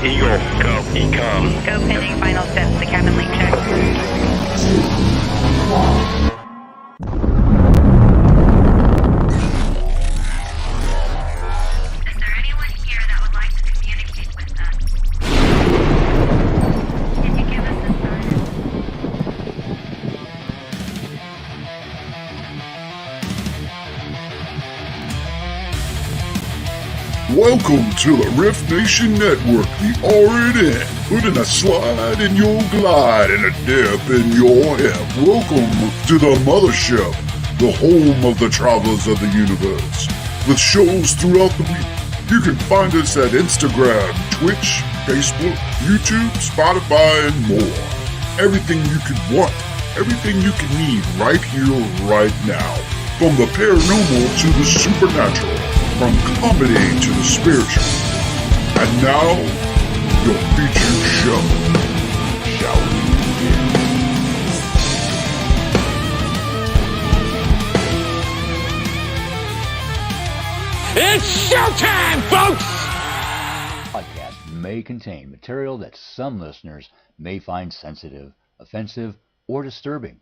Eagle, go. Ecom. Go pending final steps to cabin link check. Is there anyone here that would like to communicate with us? Can you give us a sign? Welcome to the R.I.F.T Nation Network, the RNN, putting a slide in your glide and a dip in your hip. Welcome to the mothership, the home of the travelers of the universe. With shows throughout the week, you can find us at Instagram, Twitch, Facebook, YouTube, Spotify, and more. Everything you could want, everything you could need right here, right now. From the paranormal to the supernatural. From comedy to the spiritual. And now, your featured show. Shall we begin? It's showtime, folks! Podcast may contain material that some listeners may find sensitive, offensive, or disturbing.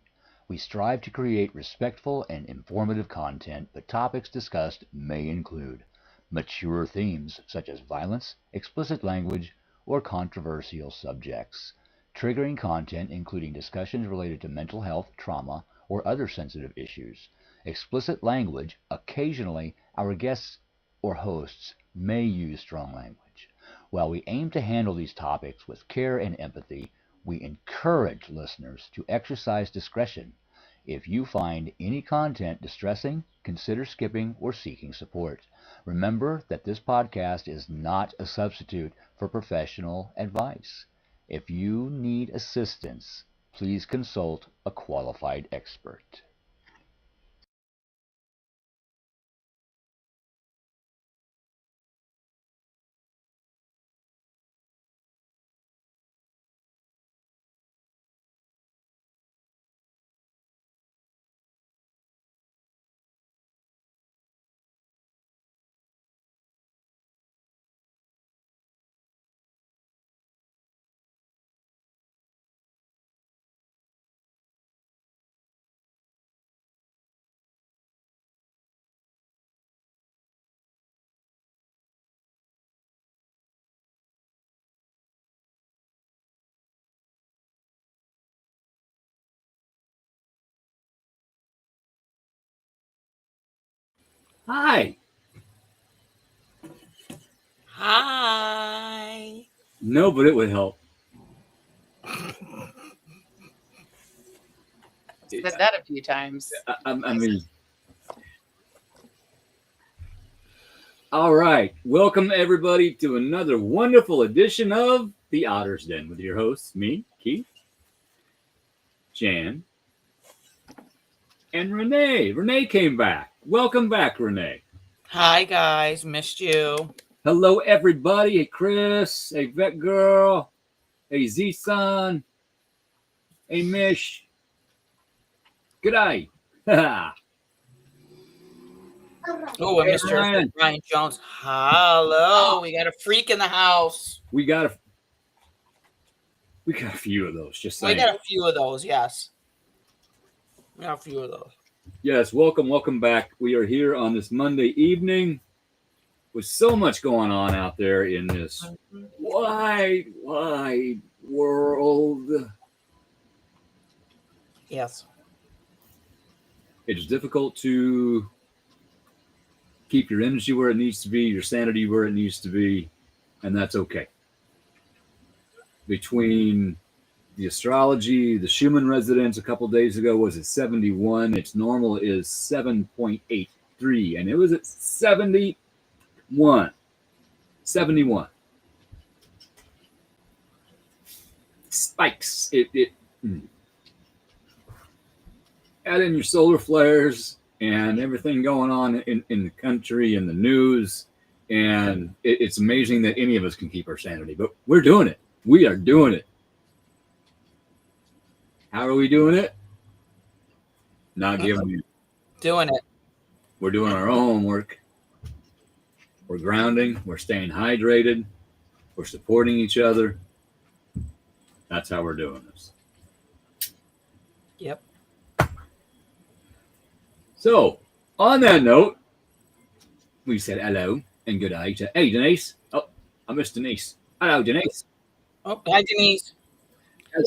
We strive to create respectful and informative content, but topics discussed may include mature themes such as violence, explicit language, or controversial subjects, triggering content including discussions related to mental health, trauma, or other sensitive issues, explicit language. Occasionally, our guests or hosts may use strong language. While we aim to handle these topics with care and empathy, we encourage listeners to exercise discretion. If you find any content distressing, consider skipping or seeking support. Remember that this podcast is not a substitute for professional advice. If you need assistance, please consult a qualified expert. Hi. Hi. No, but it would help. Said that a few times. I mean, all right. Welcome, everybody, to another wonderful edition of The Otter's Den with your hosts, me, Keith, Jan, and Renee. Renee came back. Welcome back, Renee. Hi, guys. Missed you. Hello, everybody. Hey, Chris. Hey, Vet Girl. Hey, Z-San. Hey, Mish. G'day. Oh, and Hey, Mr. Ryan Jones. Hello. We got a freak in the house. We got a few of those. Just saying. We got a few of those, yes. We got a few of those. Yes, welcome back. We are here on this Monday evening with so much going on out there in this wide world. Yes. It is difficult to keep your energy where it needs to be, your sanity where it needs to be, and that's okay. Between the astrology, the Schumann resonance a couple days ago was at 71. Its normal is 7.83, and it was at 71. 71. Spikes. Add in your solar flares and everything going on in the country and the news, and it's amazing that any of us can keep our sanity, but we're doing it. We are doing it. How are we doing it? Not giving you. Doing it. We're doing our own homework. We're grounding. We're staying hydrated. We're supporting each other. That's how we're doing this. Yep. So, on that note, we said hello and good day to, hey, Denise. Oh, I missed Denise. Hello, Denise. Oh, hi, Denise. Yes.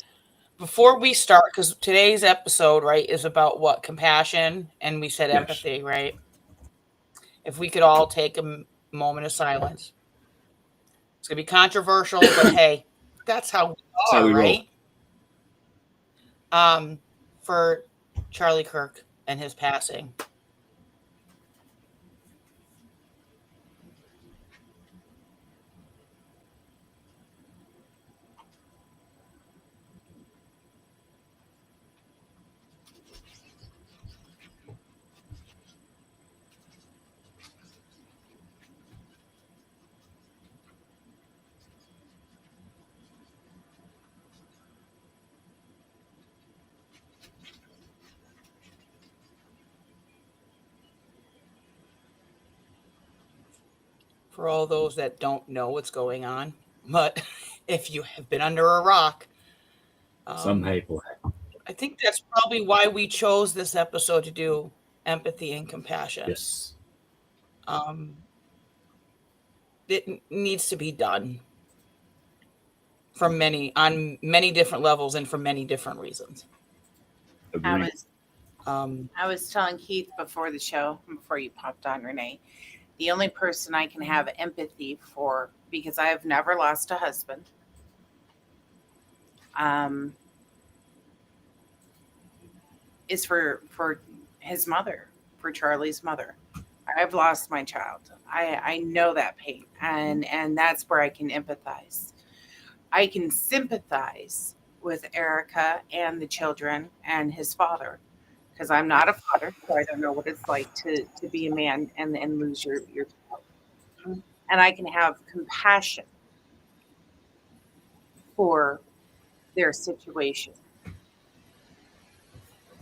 Before we start, because today's episode, right, is about what? Compassion, and we said Yes. empathy, right? If we could all take a moment of silence. It's going to be controversial, but hey, that's how we That's are, how we roll. right? For Charlie Kirk and his passing. For all those that don't know what's going on, but if you have been under a rock, Some people. I think that's probably why we chose this episode to do empathy and compassion. Yes. It needs to be done on many different levels and for many different reasons. Agreed. I was telling Keith before the show, before you popped on, Renee, the only person I can have empathy for, because I have never lost a husband, is for his mother, for Charlie's mother. I've lost my child. I know that pain, and that's where I can empathize. I can sympathize with Erica and the children and his father, because I'm not a father, so I don't know what it's like to be a man and lose your child. And I can have compassion for their situation.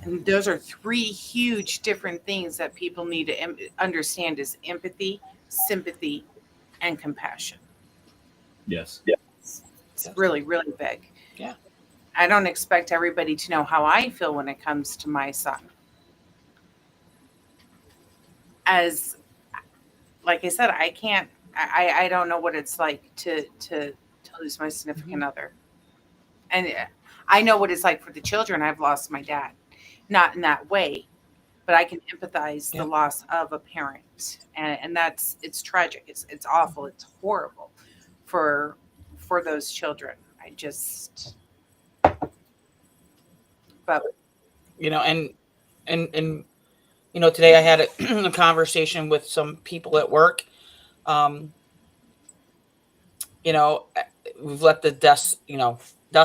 And those are three huge different things that people need to understand: is empathy, sympathy, and compassion. Yes. It's really, really big. Yeah. I don't expect everybody to know how I feel when it comes to my son. As, like I said, I don't know what it's like to lose my significant other. And I know what it's like for the children. I've lost my dad. Not in that way, but I can empathize the loss of a parent. And it's tragic. It's awful. It's horrible for those children. But and today I had a conversation with some people at work. We've let the dust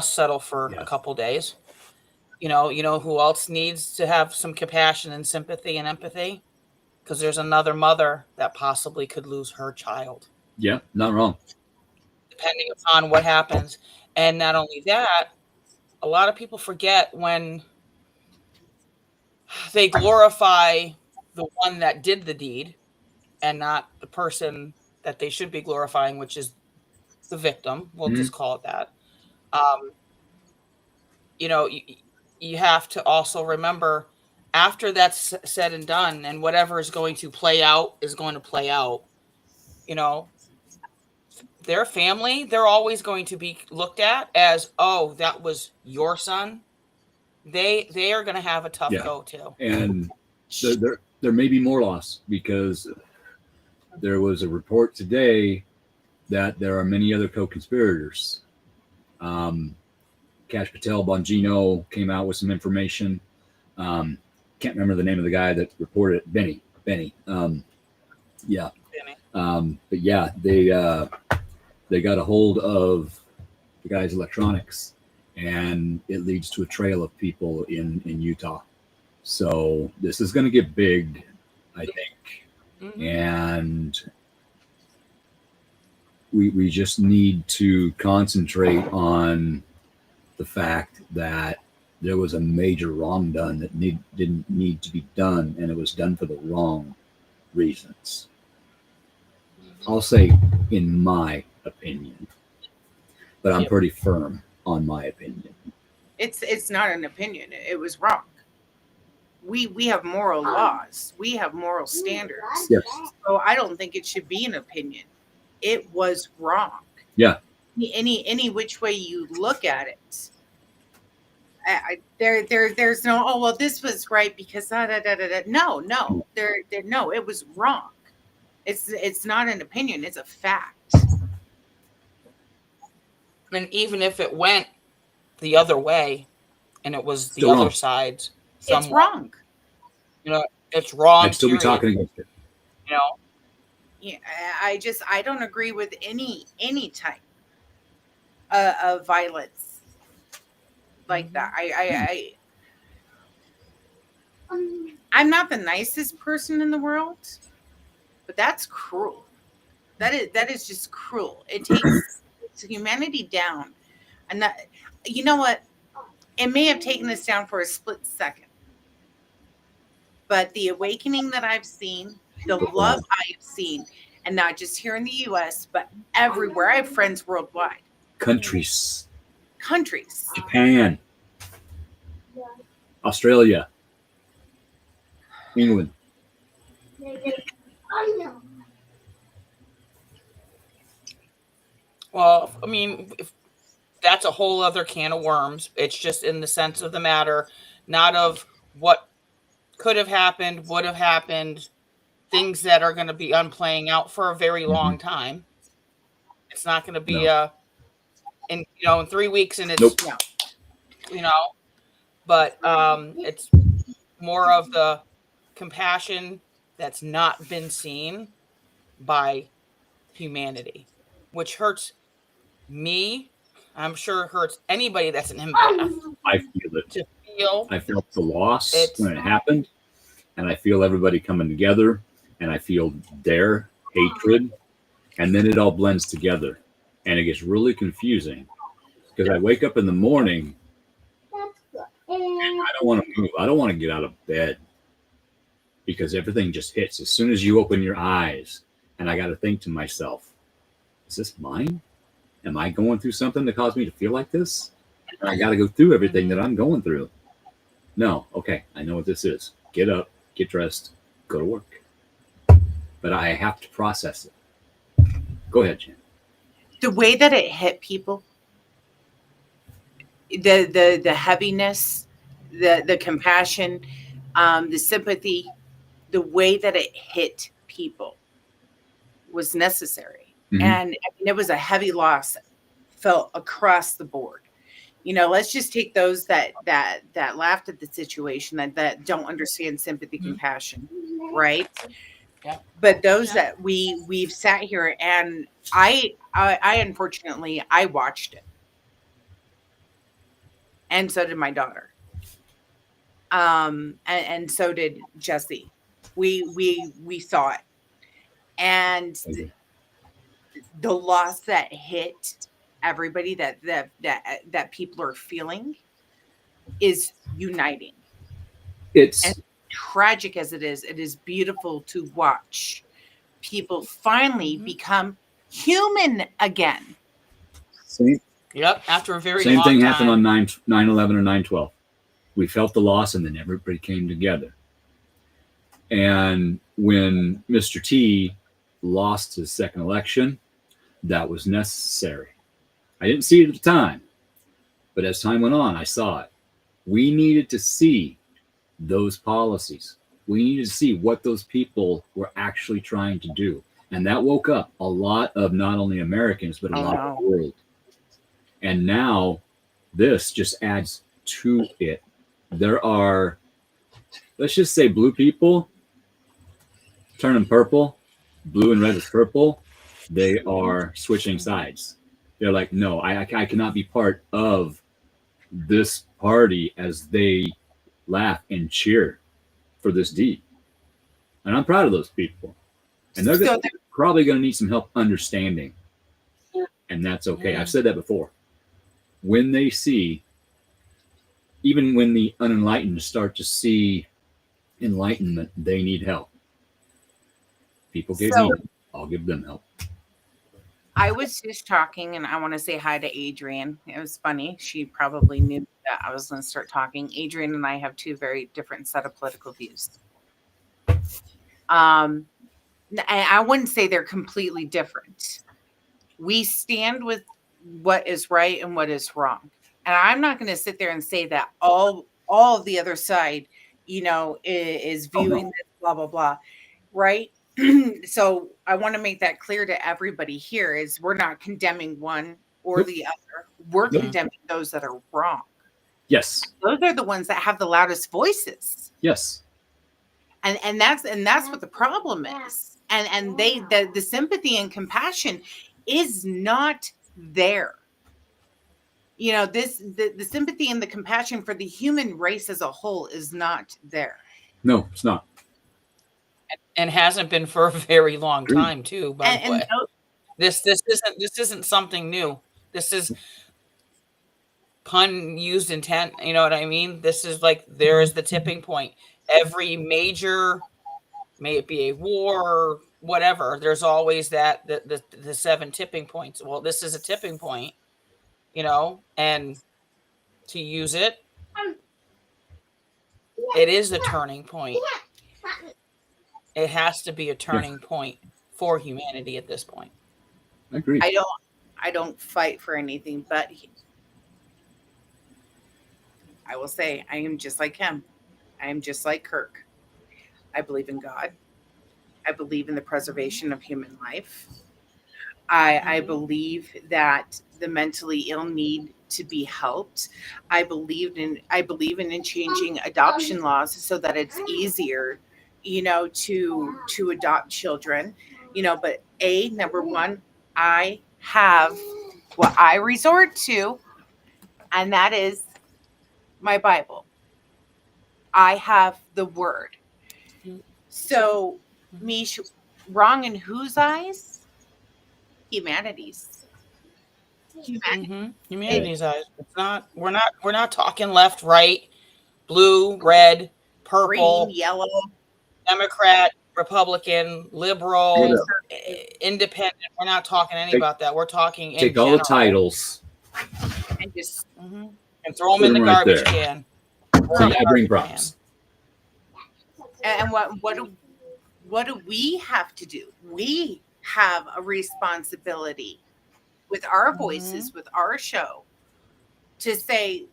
settle for a couple days. You know who else needs to have some compassion and sympathy and empathy? Because there's another mother that possibly could lose her child. Yeah, not wrong. Depending upon what happens. And not only that, a lot of people forget when they glorify the one that did the deed and not the person that they should be glorifying, which is the victim. We'll just call it that. You have to also remember, after that's said and done, and whatever is going to play out is going to play out. Their family, they're always going to be looked at as, oh, that was your son. They are going to have a tough go too. And there may be more loss, because there was a report today that there are many other co-conspirators. Cash Patel Bongino came out with some information. Can't remember the name of the guy that reported it. Benny. Benny. But yeah, they got a hold of the guy's electronics, and it leads to a trail of people in Utah. So this is going to get big, I think. And we just need to concentrate on the fact that there was a major wrong done that didn't need to be done, and it was done for the wrong reasons. I'll say, in my opinion. but I'm Yep. pretty firm on my opinion. It's not an opinion. It was wrong. We have moral laws. We have moral standards. Yes. So I don't think it should be an opinion. It was wrong. Yeah. Any which way you look at it. There's no, oh well, this was right because da, da, da, da, da. No, no, it was wrong. It's not an opinion, it's a fact. And even if it went the other way and it was the Still other wrong. side's It's somewhat, wrong. you know, it's wrong. I'd still period. be talking against it. You know, Yeah, I don't agree with any type of violence like that. I'm not the nicest person in the world, but that's cruel. That is just cruel. It takes humanity down, and that, you know what? It may have taken us down for a split second, but the awakening that I've seen, the love I've seen, and not just here in the U.S., but everywhere. I have friends worldwide. Countries. Japan, Australia, England. well, I mean, if that's a whole other can of worms. It's just in the sense of the matter, not of what could have happened, would have happened, things that are going to be unplaying out for a very long time. It's not going to be in 3 weeks and it's but it's more of the compassion that's not been seen by humanity, which hurts me. I'm sure it hurts anybody that's an empath. I feel it. To feel, I felt the loss when it happened, and I feel everybody coming together, and I feel their hatred, and then it all blends together, and it gets really confusing because I wake up in the morning and I don't want to move. I don't want to get out of bed because everything just hits as soon as you open your eyes, and I got to think to myself, is this mine? Am I going through something that caused me to feel like this? And I got to go through everything that I'm going through. No, okay, I know what this is. Get up, get dressed, go to work. But I have to process it. Go ahead, Jen. the way that it hit people, the heaviness, the compassion, the sympathy, the way that it hit people was necessary. Mhm. And I mean, it was a heavy loss felt across the board. Let's just take those that laughed at the situation, that don't understand sympathy, compassion, right? Yeah. But those that we've sat here, and I unfortunately I watched it, and so did my daughter, and so did Jesse. We saw it, and the loss that hit everybody, that people are feeling, is uniting. It's And tragic as it is beautiful to watch people finally become human again. same after a very same long thing time. happened on 9/11 or 9/12. We felt the loss, and then everybody came together. And when Mr. T lost his second election, that was necessary. I didn't see it at the time, but as time went on, I saw it. We needed to see those policies. We needed to see what those people were actually trying to do. And that woke up a lot of not only Americans, but a lot of the world. And now this just adds to it. There are, let's just say, blue people turning purple, blue and red is purple. They are switching sides. They're like, no, I cannot be part of this party, as they laugh and cheer for this deed. And I'm proud of those people. And they're probably going to need some help understanding. And that's okay. I've said that before. When they see, even when the unenlightened start to see enlightenment, they need help. People give me, I'll give them help. I was just talking, and I want to say hi to Adrian. It was funny. She probably knew that I was going to start talking. Adrian and I have two very different set of political views. I wouldn't say they're completely different. We stand with what is right and what is wrong. And I'm not going to sit there and say that all of the other side, is viewing this blah blah blah, right? So I want to make that clear to everybody here is we're not condemning one or the other. We're condemning those that are wrong. Yes. Those are the ones that have the loudest voices. Yes. And that's what the problem is. And the sympathy and compassion is not there. The sympathy and the compassion for the human race as a whole is not there. No, it's not. And hasn't been for a very long time too, by the way. This isn't something new. This is pun used intent, you know what I mean? This is like there is the tipping point. Every major, may it be a war or whatever, there's always that the 7 tipping points. Well, this is a tipping point, and to use it, it is a turning point. It has to be a turning point for humanity at this point. I agree. I don't fight for anything, but I will say I am just like him. I am just like Kirk. I believe in God. I believe in the preservation of human life. I believe that the mentally ill need to be helped. I believe in changing adoption laws so that it's easier, to adopt children. But number one, I have what I resort to, and that is my Bible. I have the word. So, Mish, wrong in whose eyes? Humanity's. Humanity's eyes. It's not. We're not talking left, right, blue, red, purple, green, yellow, Democrat, Republican, liberal, independent. We're not talking about that. We're talking in take all general. the titles and just and throw them in the garbage can. See, I bring props. And what do we have to do? We have a responsibility with our voices, with our show, to say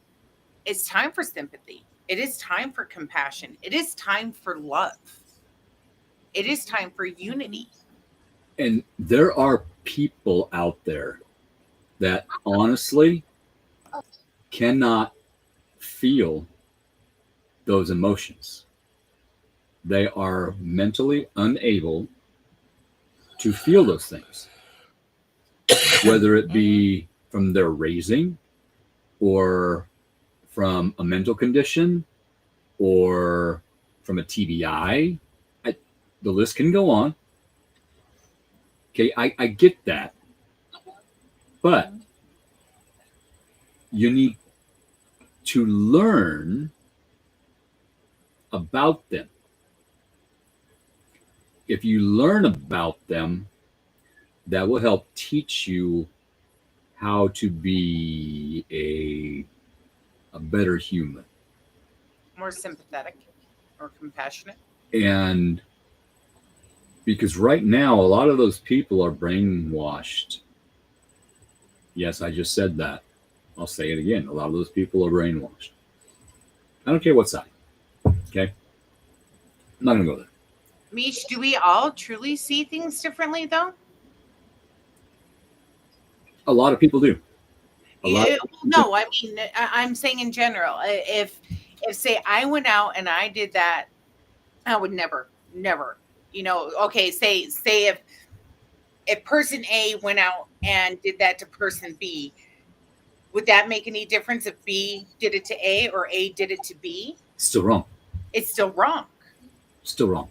it's time for sympathy. It is time for compassion. It is time for love. It is time for unity. And there are people out there that honestly cannot feel those emotions. They are mentally unable to feel those things, whether it be from their raising or from a mental condition or from a TBI. The list can go on. Okay, I get that. But you need to learn about them. If you learn about them, that will help teach you how to be a better human. More sympathetic or compassionate. And because right now, a lot of those people are brainwashed. Yes, I just said that. I'll say it again. A lot of those people are brainwashed. I don't care what side. Okay? I'm not going to go there. Mish, do we all truly see things differently, though? A lot of people do. No, I mean, I'm saying in general. If say I went out and I did that, I would never. Okay, say if person A went out and did that to person B, would that make any difference if B did it to A or A did it to B? Still wrong. It's still wrong. Still wrong.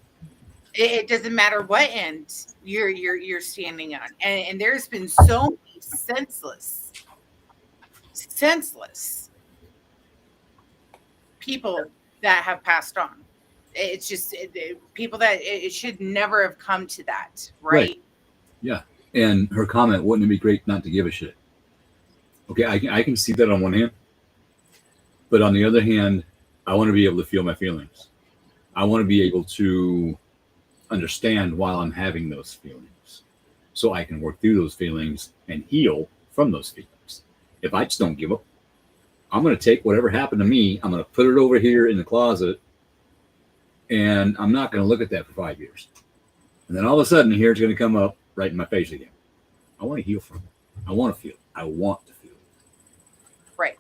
It doesn't matter what end you're standing on, and there's been so many senseless people that have passed on. It's just people that it should never have come to that, right? Yeah, And her comment, wouldn't it be great not to give a shit? Okay, I can see that on one hand. But on the other hand, I want to be able to feel my feelings. I want to be able to understand while I'm having those feelings so I can work through those feelings and heal from those feelings. If I just don't give up, I'm going to take whatever happened to me, I'm going to put it over here in the closet, and I'm not going to look at that for 5 years. And then all of a sudden, here it's going to come up right in my face again. I want to heal from it. I want to feel it. I want to feel it. Right.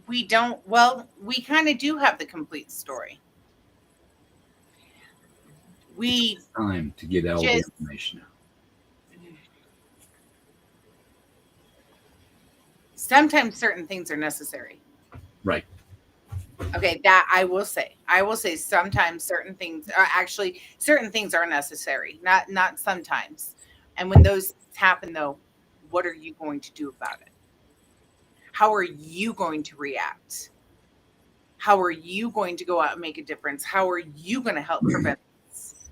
We don't, well, we kind of do have the complete story. We Time to get all the just, information out. sometimes certain things are necessary. Right. Okay, that I will say. I will say sometimes certain things are actually certain things are necessary. Not sometimes. And when those happen though, what are you going to do about it? How are you going to react? How are you going to go out and make a difference? How are you going to help prevent this?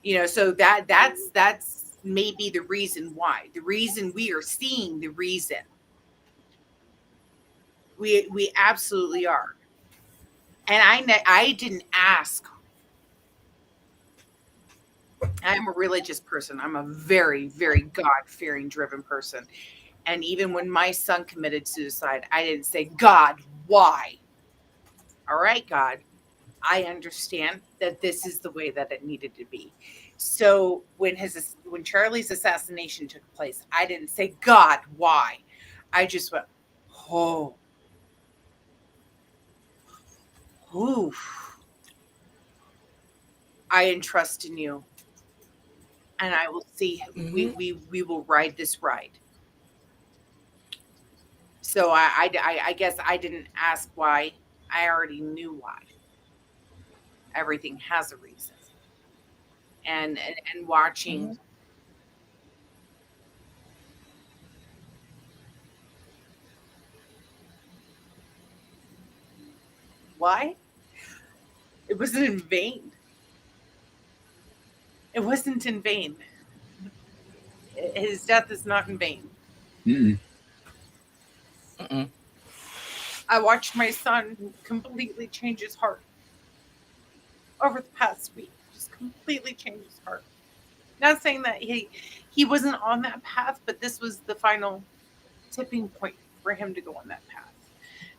You know, so that's maybe the reason why. The reason we are seeing the reason. We absolutely are. And I didn't ask. I'm a religious person. I'm a very, very God-fearing driven person. And even when my son committed suicide, I didn't say, God, why? All right, God, I understand that this is the way that it needed to be. So when Charlie's assassination took place, I didn't say, God, why? I just went, oh, oof. I entrust in you. And I will see, we will ride this ride. So I guess I didn't ask why. I already knew why. Everything has a reason. And watching why? It wasn't in vain. It wasn't in vain. His death is not in vain. Mm-mm. I watched my son completely change his heart over the past week. Just completely change his heart. Not saying that he wasn't on that path, but this was the final tipping point for him to go on that path.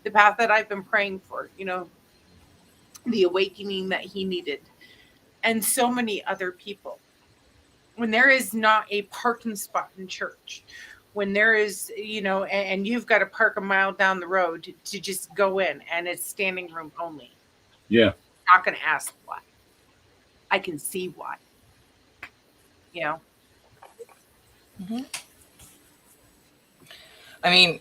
The path that I've been praying for, you know, the awakening that he needed, and so many other people. When there is not a parking spot in church, when there is, you know, and you've got to park a mile down the road to just go in and it's standing room only. Yeah. Not going to ask why. I can see why. You know? I mean,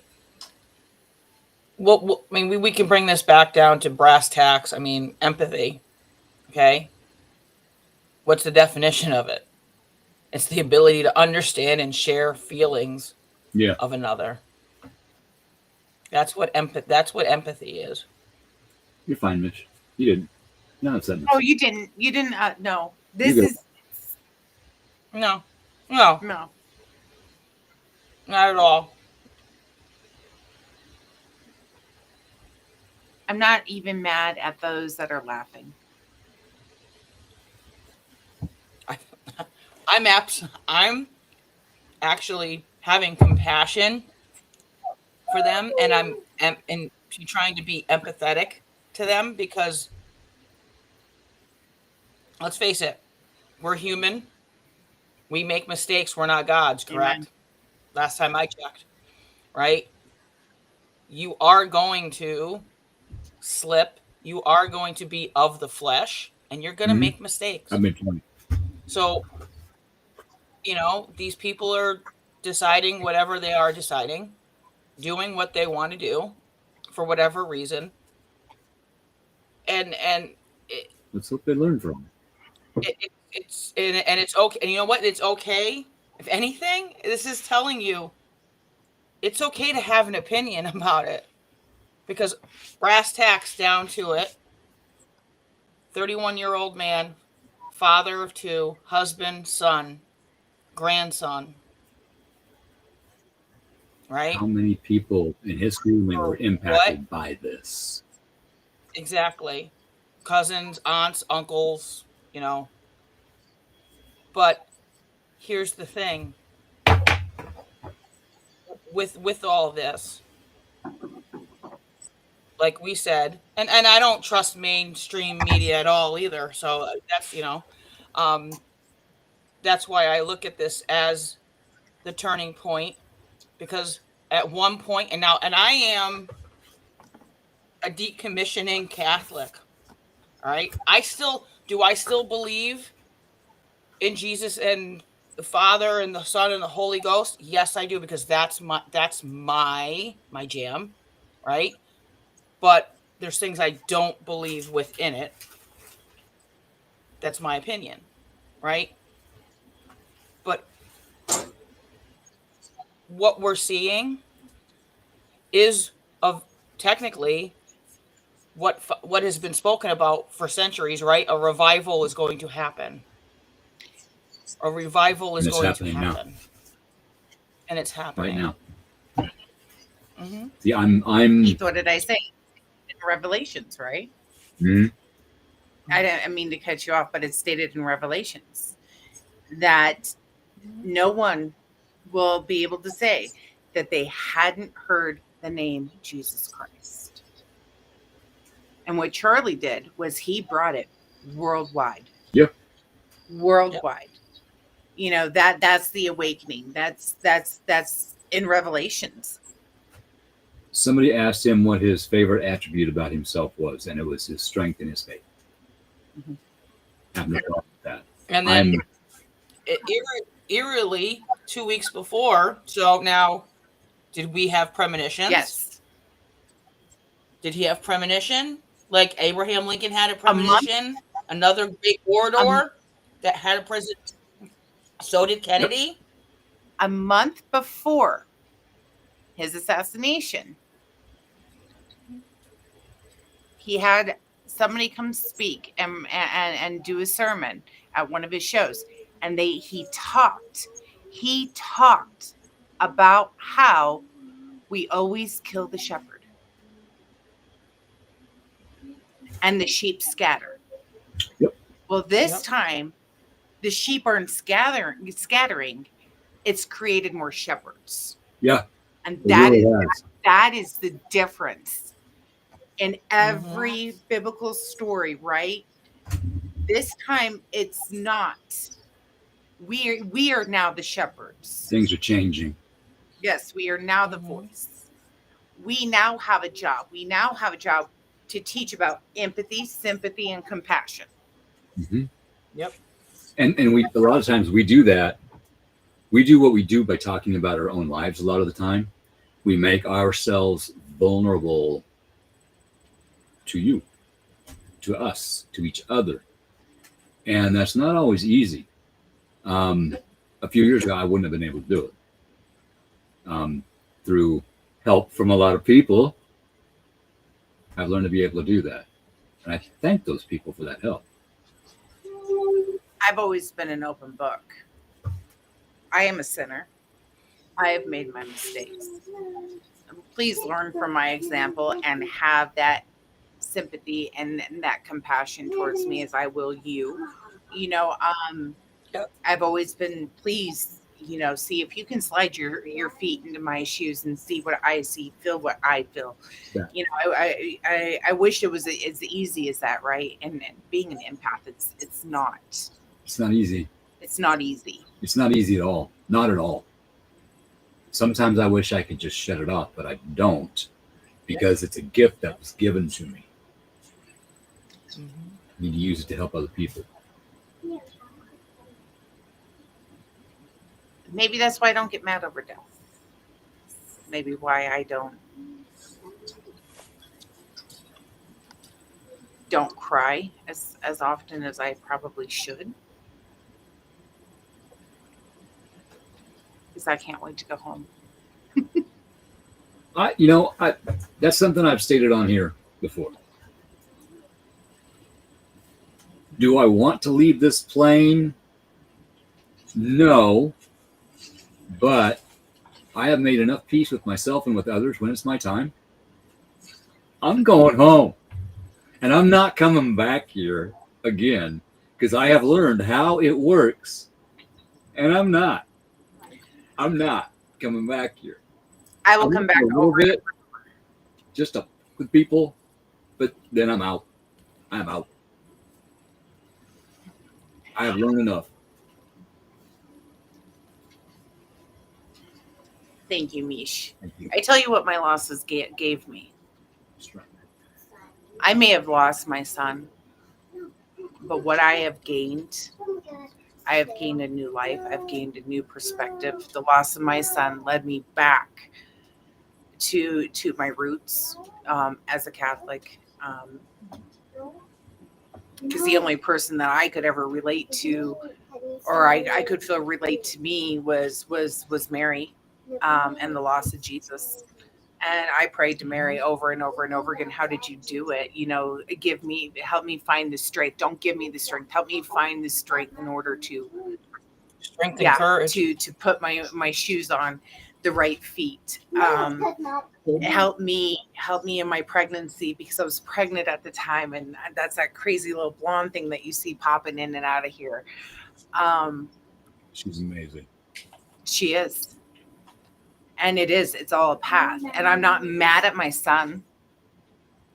we can bring this back down to brass tacks. I mean, empathy. Okay. What's the definition of it? It's the ability to understand and share feelings of another. That's what empathy is. You're fine, Mitch. You didn't. No, it's that. Oh, you didn't. You didn't. No. This is. No. No. Not at all. I'm not even mad at those that are laughing. I'm actually having compassion for them, and I'm trying to be empathetic to them, because let's face it, we're human. We make mistakes. We're not gods, correct? Amen. Last time I checked, right? You are going to slip. You are going to be of the flesh, and you're going to make mistakes. I've been plenty. So, you know, these people are deciding whatever they are deciding, doing what they want to do for whatever reason. And let's hope they learn from it. It's okay. And you know what? It's okay. If anything, this is telling you it's okay to have an opinion about it, because brass tacks down to it, 31-year-old man father of two, husband, son, grandson. Right? How many people in his family were impacted by this? Exactly. Cousins, aunts, uncles, you know. But here's the thing. With all this, like we said, and I don't trust mainstream media at all either. So that's, that's why I look at this as the turning point, because at one point, and I am a decommissioning Catholic. All right. I still believe in Jesus and the Father and the Son and the Holy Ghost? Yes, I do, because that's my jam, right? But there's things I don't believe within it. That's my opinion, right? But what we're seeing is of technically what has been spoken about for centuries, right? A revival is going to happen. A revival is going to happen. Now. And it's happening right now. Mm-hmm. See, I'm. Keith, what did I say? In Revelations, right? Mm-hmm. I didn't mean to cut you off, but it's stated in Revelations that no one will be able to say that they hadn't heard the name Jesus Christ. And what Charlie did was he brought it worldwide. Yep. Worldwide. Yep. You know, that's the awakening. That's in Revelations. Somebody asked him what his favorite attribute about himself was, and it was his strength and his faith. Mm-hmm. I have no problem with that. And then eerily 2 weeks before. So now, did we have premonitions? Yes. Did he have premonition? Like Abraham Lincoln had a premonition? Another big orator that had a president. So did Kennedy. Yep. A month before his assassination, he had somebody come speak and do a sermon at one of his shows, and he talked about how we always kill the shepherd and the sheep scatter. Yep. Well, this time the sheep aren't scattering. It's created more shepherds. Yeah. And that is the difference in every biblical story, right? This time it's not. We are now the shepherds. Things are changing. Yes, we are now the voice. We now have a job. We now have a job to teach about empathy, sympathy, and compassion. Mm-hmm. Yep. And we a lot of times we do that. We do what we do by talking about our own lives a lot of the time. We make ourselves vulnerable to you, to us, to each other. And that's not always easy. A few years ago, I wouldn't have been able to do it. Through help from a lot of people, I've learned to be able to do that. And I thank those people for that help. I've always been an open book. I am a sinner. I have made my mistakes. Please learn from my example and have that sympathy and that compassion towards me as I will you. You know, I've always been, please, you know, see if you can slide your feet into my shoes and see what I see, feel what I feel. Yeah. You know, I wish it was as easy as that, right? And being an empath, it's not. It's not easy. It's not easy. It's not easy at all. Not at all. Sometimes I wish I could just shut it off, but I don't, because it's a gift that was given to me. I need to use it to help other people. Maybe that's why I don't get mad over death. Maybe why I don't cry as often as I probably should. Because I can't wait to go home. That's something I've stated on here before. Do I want to leave this plane? No, but I have made enough peace with myself and with others when it's my time. I'm going home, and I'm not coming back here again because I have learned how it works, and I'm not coming back here. I will come back a little over. bit, just to, with people, but then I'm out. I'm out. I have learned enough. Thank you, Mish. Thank you. I tell you what my losses gave me. I may have lost my son, but what I have gained a new life. I've gained a new perspective. The loss of my son led me back to my roots as a Catholic. Because the only person that I could ever relate to, or I could feel relate to me, was Mary, and the loss of Jesus. And I prayed to Mary over and over and over again. How did you do it? Help me find the strength. Don't give me the strength. Help me find the strength in order to Strength and courage. to put my shoes on the right feet. Help me in my pregnancy, because I was pregnant at the time, and that's that crazy little blonde thing that you see popping in and out of here. She's amazing. She is. And it's all a path. And I'm not mad at my son.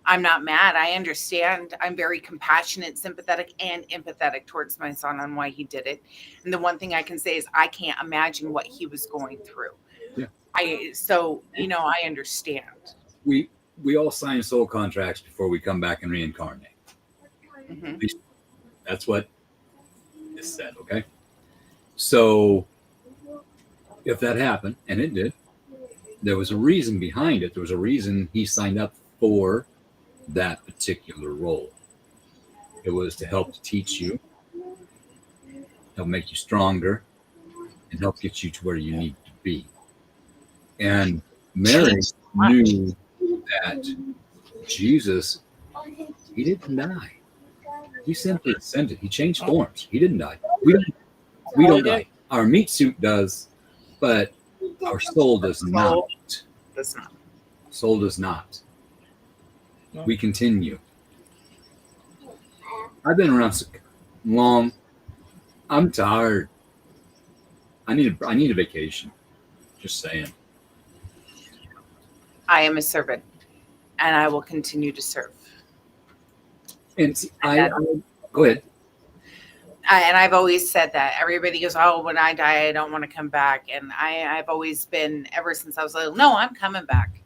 I'm not mad. I understand. I'm very compassionate, sympathetic, and empathetic towards my son on why he did it. And the one thing I can say is I can't imagine what he was going through. Yeah. I understand. We all sign soul contracts before we come back and reincarnate. Mm-hmm. At least that's what is said, okay? So if that happened, and it did, there was a reason behind it. There was a reason he signed up for that particular role. It was to help teach you, help make you stronger, and help get you to where you need to be. And Mary knew that Jesus, he didn't die. He simply ascended. He changed forms. He didn't die. We don't die. Our meat suit does, but our soul does not. Soul does not. We continue. I've been around so long. I'm tired. I need a vacation. Just saying. I am a servant, and I will continue to serve. And go ahead. And I've always said that. Everybody goes, "Oh, when I die, I don't want to come back." And I've always been, ever since I was little, no, I'm coming back.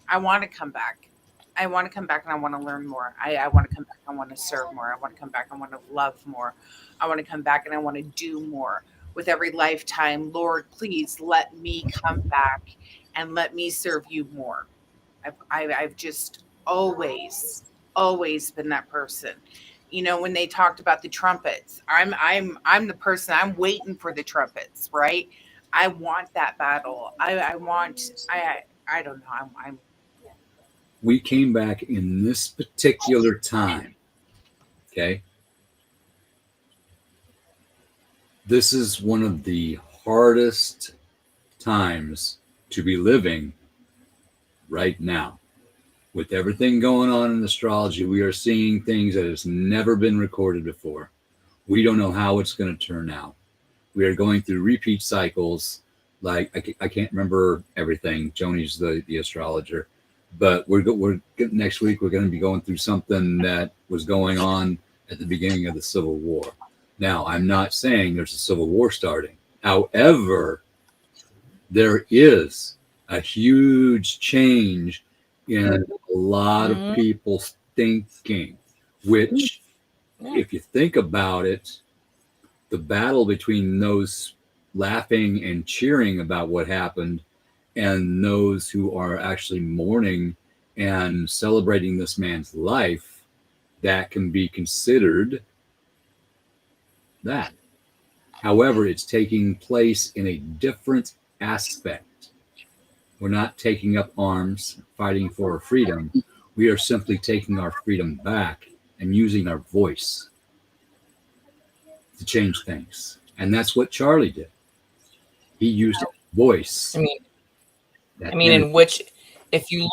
I want to come back. I want to come back, and I want to learn more. I want to come back. I want to serve more. I want to come back. I want to love more. I want to come back, and I want to do more. With every lifetime, Lord, please let me come back and let me serve you more. I've just always been that person. When they talked about the trumpets, I'm the person. I'm waiting for the trumpets, right? I want that battle. I don't know. I'm. We came back in this particular time. Okay. This is one of the hardest times to be living right now. With everything going on in astrology, we are seeing things that has never been recorded before. We don't know how it's going to turn out. We are going through repeat cycles. Like I can't remember everything. Joni's the astrologer, but we're next week we're going to be going through something that was going on at the beginning of the Civil War. Now, I'm not saying there's a civil war starting. However, there is a huge change in a lot of people's thinking, which, if you think about it, the battle between those laughing and cheering about what happened and those who are actually mourning and celebrating this man's life, that can be considered that. However, it's taking place in a different aspect. We're not taking up arms, fighting for our freedom. We are simply taking our freedom back and using our voice. to change things. And that's what Charlie did. He used his voice. In which, if you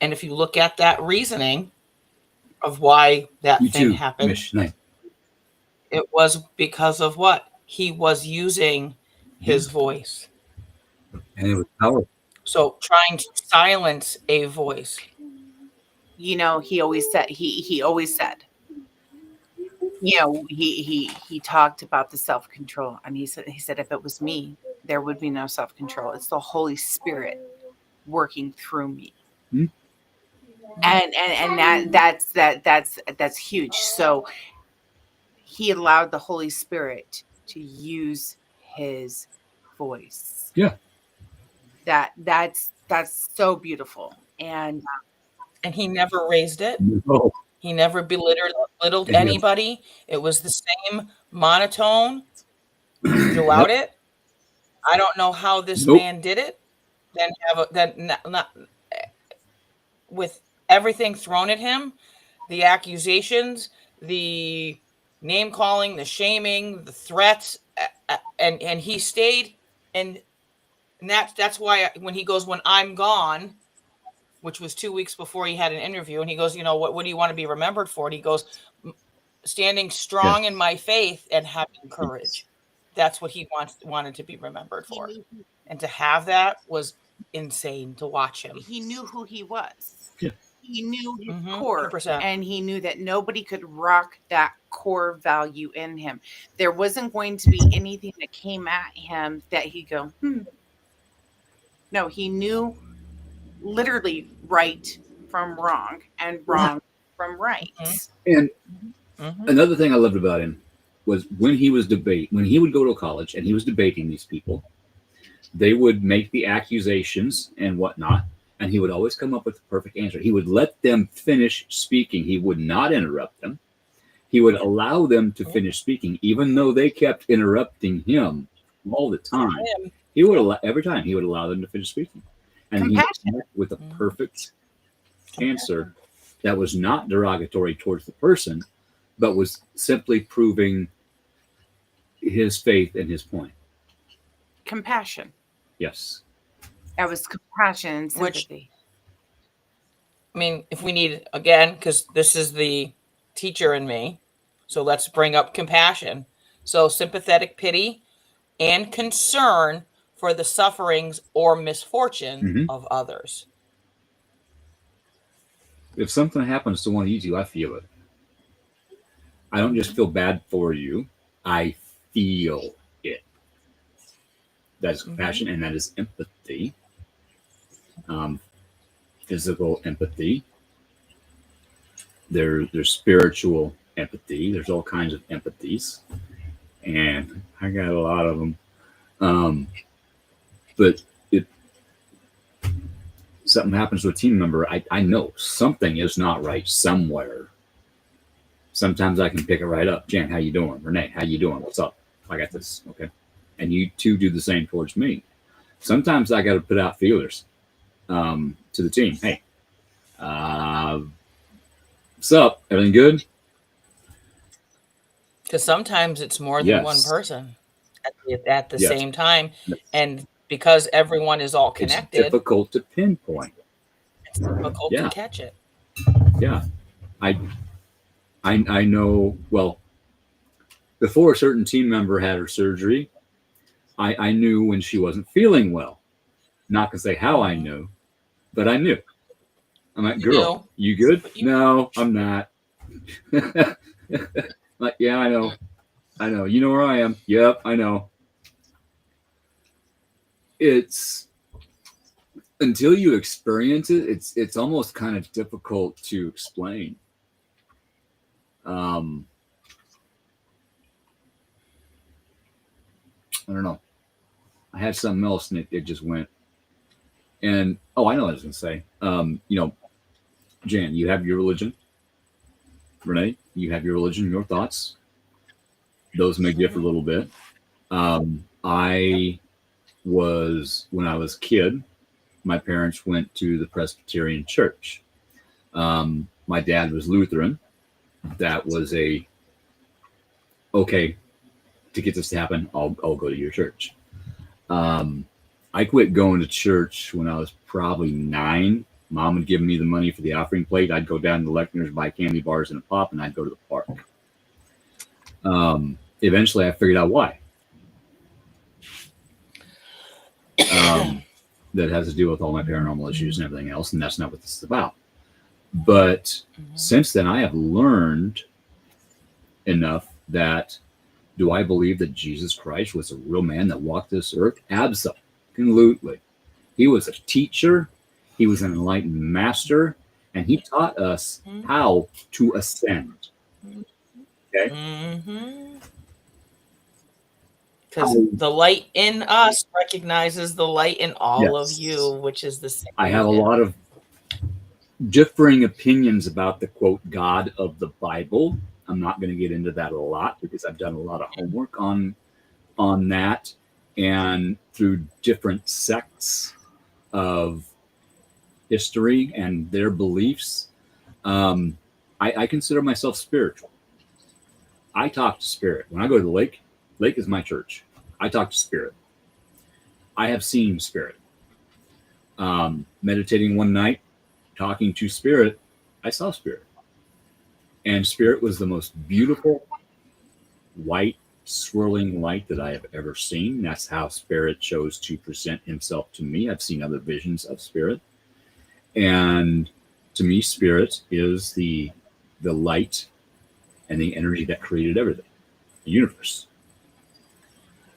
look at that reasoning of why that thing happened, it was because of what? He was using his voice. And it was powerful. So trying to silence a voice. You know, he always said, you know, he talked about the self-control, and he said if it was me, there would be no self-control. It's the Holy Spirit working through me. Hmm. And that's huge. So he allowed the Holy Spirit to use his voice. Yeah. That's so beautiful. And he never raised it. No. He never belittled anybody. It was the same monotone throughout it. I don't know how this man did it. Not with everything thrown at him, the accusations, the name calling, the shaming, the threats, and he stayed. And that's why when he goes, when I'm gone, which was 2 weeks before he had an interview, and he goes, you know, what do you want to be remembered for? And he goes, standing strong in my faith and having courage. That's what he wanted to be remembered for. And to have that was insane to watch him. He knew who he was. Yeah. He knew his core, 100%. and he knew that nobody could rock that core value in him. There wasn't going to be anything that came at him that he'd go, No, he knew literally right from wrong and wrong from right. And another thing I loved about him was when he would go to college and he was debating these people, they would make the accusations and whatnot, and he would always come up with the perfect answer. He would let them finish speaking. He would not interrupt them. He would allow them to finish speaking, even though they kept interrupting him all the time. He would every time he would allow them to finish speaking. And he met with a perfect answer that was not derogatory towards the person, but was simply proving his faith and his point. Compassion. Yes. That was compassion and sympathy. If we need, again, because this is the teacher in me, so let's bring up compassion. So sympathetic pity and concern for the sufferings or misfortune of others. If something happens to one of you two, I feel it. I don't just feel bad for you. I feel it. That is compassion, and that is empathy. Physical empathy. There's spiritual empathy. There's all kinds of empathies, and I got a lot of them. But if something happens to a team member, I know something is not right somewhere. Sometimes I can pick it right up. Jan, how you doing? Renee, how you doing? What's up? I got this. Okay. And you two do the same towards me. Sometimes I got to put out feelers to the team. Hey, what's up? Everything good? Because sometimes it's more than one person at the same time. And because everyone is all connected, it's difficult to pinpoint. It's difficult to catch it. Yeah. I know, well, before a certain team member had her surgery, I knew when she wasn't feeling well. Not to say how I knew, but I knew. I'm like, girl, you good? No, I'm not. Like, yeah, I know. You know where I am. Yep, I know. It's until you experience it, it's almost kind of difficult to explain. I don't know. I had something else and it just went. And I know what I was going to say. Jan, you have your religion. Renee, you have your religion, your thoughts. Those may differ a little bit. When I was a kid, my parents went to the Presbyterian church. My dad was Lutheran. That was okay. to get this to happen, I'll go to your church. I quit going to church when I was probably 9. Mom would give me the money for the offering plate. I'd go down to Lechner's, buy candy bars and a pop, and I'd go to the park. Eventually, I figured out why. That has to do with all my paranormal issues and everything else, and that's not what this is about. But since then, I have learned enough that do I believe that Jesus Christ was a real man that walked this earth? Absolutely. He was a teacher. He was an enlightened master, and he taught us how to ascend. Okay? Because the light in us recognizes the light in all of Yes. you, which is the same. I have a lot of differing opinions about the quote God of the Bible. I'm not going to get into that a lot because I've done a lot of homework on that, and through different sects of history and their beliefs. I consider myself spiritual. I talk to spirit. When I go to the lake is my church. I talk to spirit. I have seen spirit. Meditating one night, talking to spirit, I saw spirit. And spirit was the most beautiful, white, swirling light that I have ever seen. That's how spirit chose to present himself to me. I've seen other visions of spirit. And to me, spirit is the light and the energy that created everything, the universe.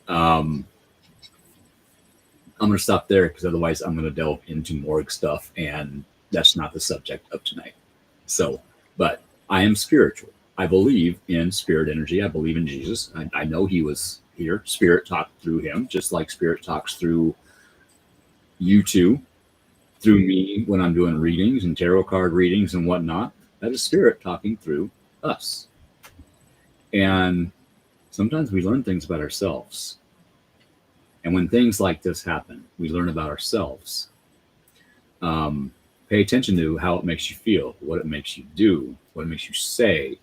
I'm going to stop there because otherwise I'm going to delve into more stuff, and that's not the subject of tonight. So, but I am spiritual. I believe in spirit energy. I believe in Jesus. I know he was here. Spirit talked through him, just like spirit talks through you two, through me when I'm doing readings and tarot card readings and whatnot. That is spirit talking through us. And sometimes we learn things about ourselves. And when things like this happen, we learn about ourselves. Pay attention to how it makes you feel, what it makes you do, what it makes you say,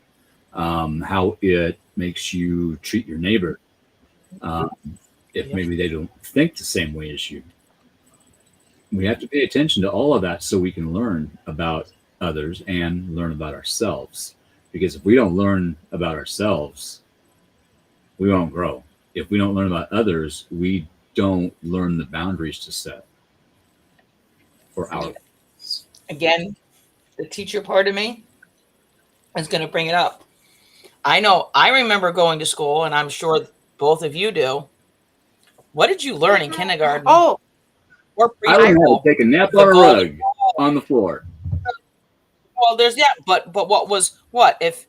how it makes you treat your neighbor. If maybe they don't think the same way as you. We have to pay attention to all of that so we can learn about others and learn about ourselves. Because if we don't learn about ourselves, we won't grow. If we don't learn about others, we don't learn the boundaries to set for our. Again, the teacher part of me is going to bring it up. I remember going to school, and I'm sure both of you do. What did you learn in kindergarten? Oh, or I learned how preschool? to take a nap on a rug on the floor. Well, there's that, but what if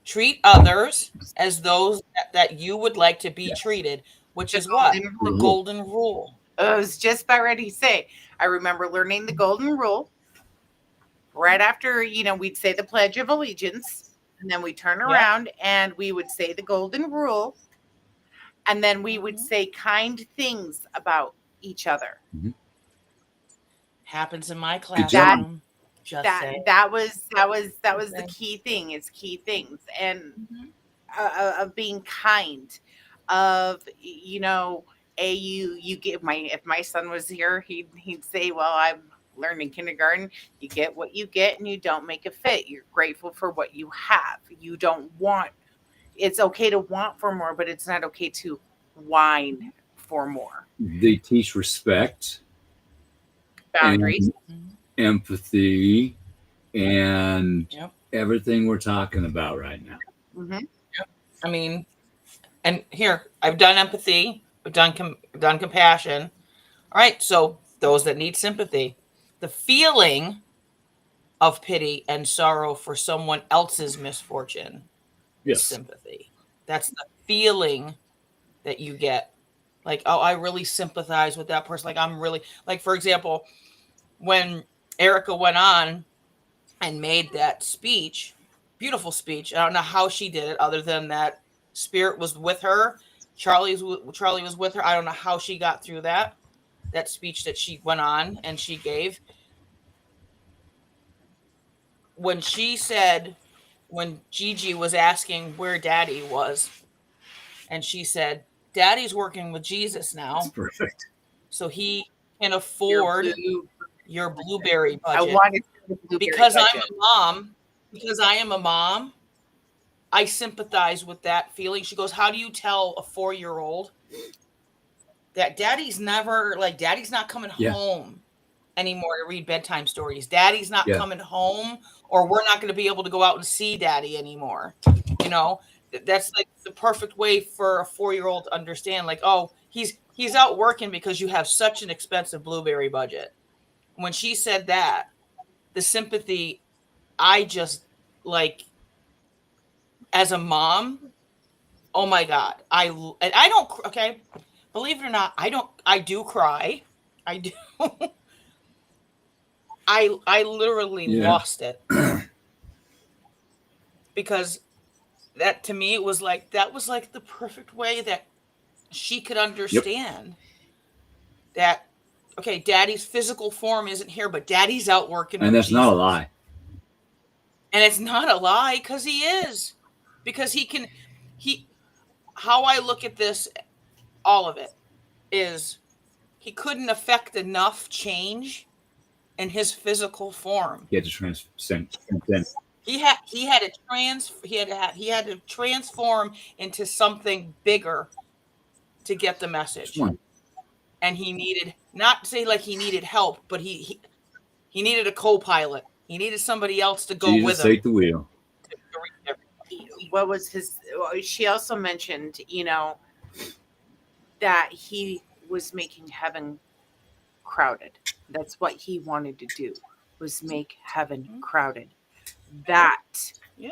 treat others as those that you would like to be treated, which is what? The golden rule. I was just about ready to say, I remember learning the golden rule right after, we'd say the Pledge of Allegiance, and then we turn around and we would say the golden rule, and then we would say kind things about each other. Happens in my classroom. That was the key thing. Is key things, and of being kind, of you get if my son was here, he'd say, well, I'm learning kindergarten. You get what you get, and you don't make a fit. You're grateful for what you have. You don't want. It's okay to want for more, but it's not okay to whine for more. They teach respect, boundaries, and empathy, and everything we're talking about right now. I mean, and here I've done empathy, I've done compassion. All right, so those that need sympathy, the feeling of pity and sorrow for someone else's misfortune, sympathy. That's the feeling that you get. Like, oh, I really sympathize with that person. Like, I'm really, like, for example, when Erica went on and made that speech, beautiful speech. I don't know how she did it other than that spirit was with her. Charlie was with her. I don't know how she got through that speech that she went on and she gave. When she said, when Gigi was asking where Daddy was, and she said, Daddy's working with Jesus now, That's perfect. so he can afford your blueberry I budget. wanted the blueberry Because budget. I'm a mom, because I am a mom, I sympathize with that feeling. She goes, how do you tell a 4-year-old that daddy's not coming home anymore to read bedtime stories? Daddy's not coming home, or we're not going to be able to go out and see daddy anymore. You know, that's like the perfect way for a 4-year-old to understand, like, oh, he's out working because you have such an expensive blueberry budget. When she said that, the sympathy, I just like, as a mom, oh my God, I don't, okay, believe it or not, I do cry. I do. I literally lost it because that, to me, that was like the perfect way that she could understand that, okay, daddy's physical form isn't here, but daddy's out working. And that's Jesus. Not a lie. And it's not a lie, because he is. Because how I look at this, all of it, is he couldn't affect enough change in his physical form. He had to transcend. He had to transform into something bigger to get the message. And he needed, not to say like he needed help, but he needed a co-pilot. He needed somebody else to go with him. Take the wheel. What was his? She also mentioned, that he was making heaven crowded. That's what he wanted to do, was make heaven crowded. That. Yeah.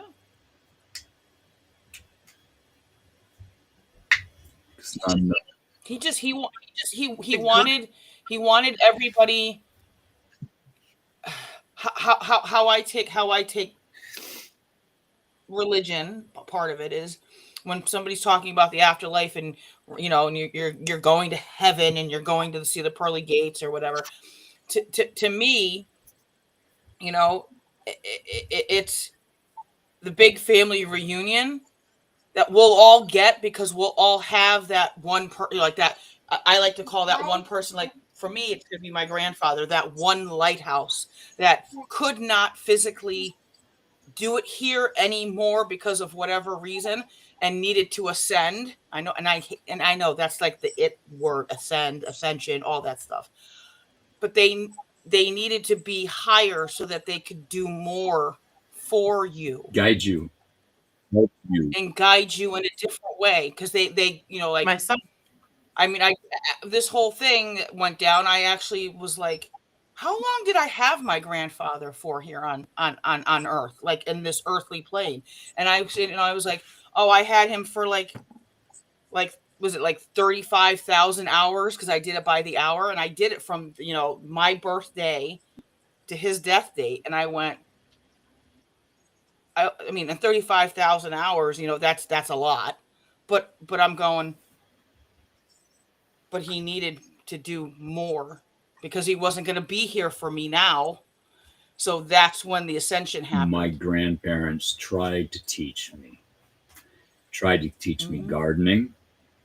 He wanted everybody. How I take religion, part of it is when somebody's talking about the afterlife, and and you're going to heaven and you're going to see the pearly gates or whatever. To me, it's the big family reunion that we'll all get, because we'll all have that one like that. I like to call that one person, like, for me, it could be my grandfather, that one lighthouse that could not physically do it here anymore because of whatever reason, and needed to ascend. I know, and I know that's like the it word, ascend, ascension, all that stuff. But they needed to be higher so that they could do more for you, guide you, help you, and guide you in a different way. Because they like my son. I mean, this whole thing went down. I actually was like, how long did I have my grandfather for here on Earth, like in this earthly plane? And I said, I was like, oh, I had him for like was it like 35,000 hours? Because I did it by the hour, and I did it from my birthday to his death date. And I went, I mean, in 35,000 hours, that's a lot, but I'm going. But he needed to do more because he wasn't going to be here for me now. So that's when the ascension happened. My grandparents tried to teach me gardening.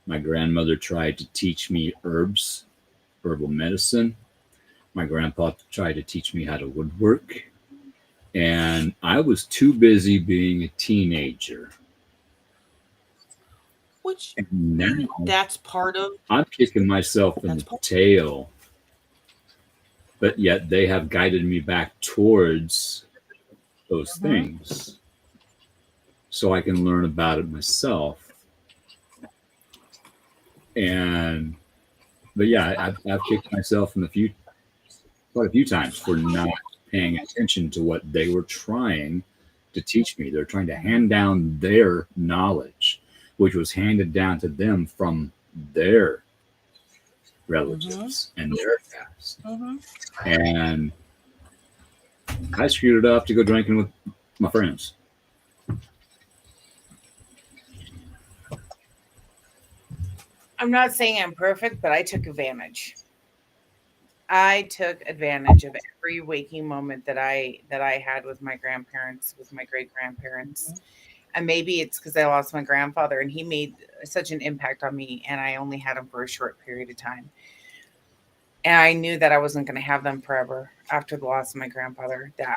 My grandmother tried to teach me herbs, herbal medicine. My grandpa tried to teach me how to woodwork. And I was too busy being a teenager. Which now, that's part of. I'm kicking myself in the tail, but yet they have guided me back towards those things, so I can learn about it myself. But yeah, I've kicked myself in quite a few times for not paying attention to what they were trying to teach me. They're trying to hand down their knowledge, which was handed down to them from their relatives and their past. And I screwed it up to go drinking with my friends. I'm not saying I'm perfect, but I took advantage. I took advantage of every waking moment that I had with my grandparents, with my great grandparents. And maybe it's because I lost my grandfather and he made such an impact on me, and I only had him for a short period of time. And I knew that I wasn't going to have them forever after the loss of my grandfather. That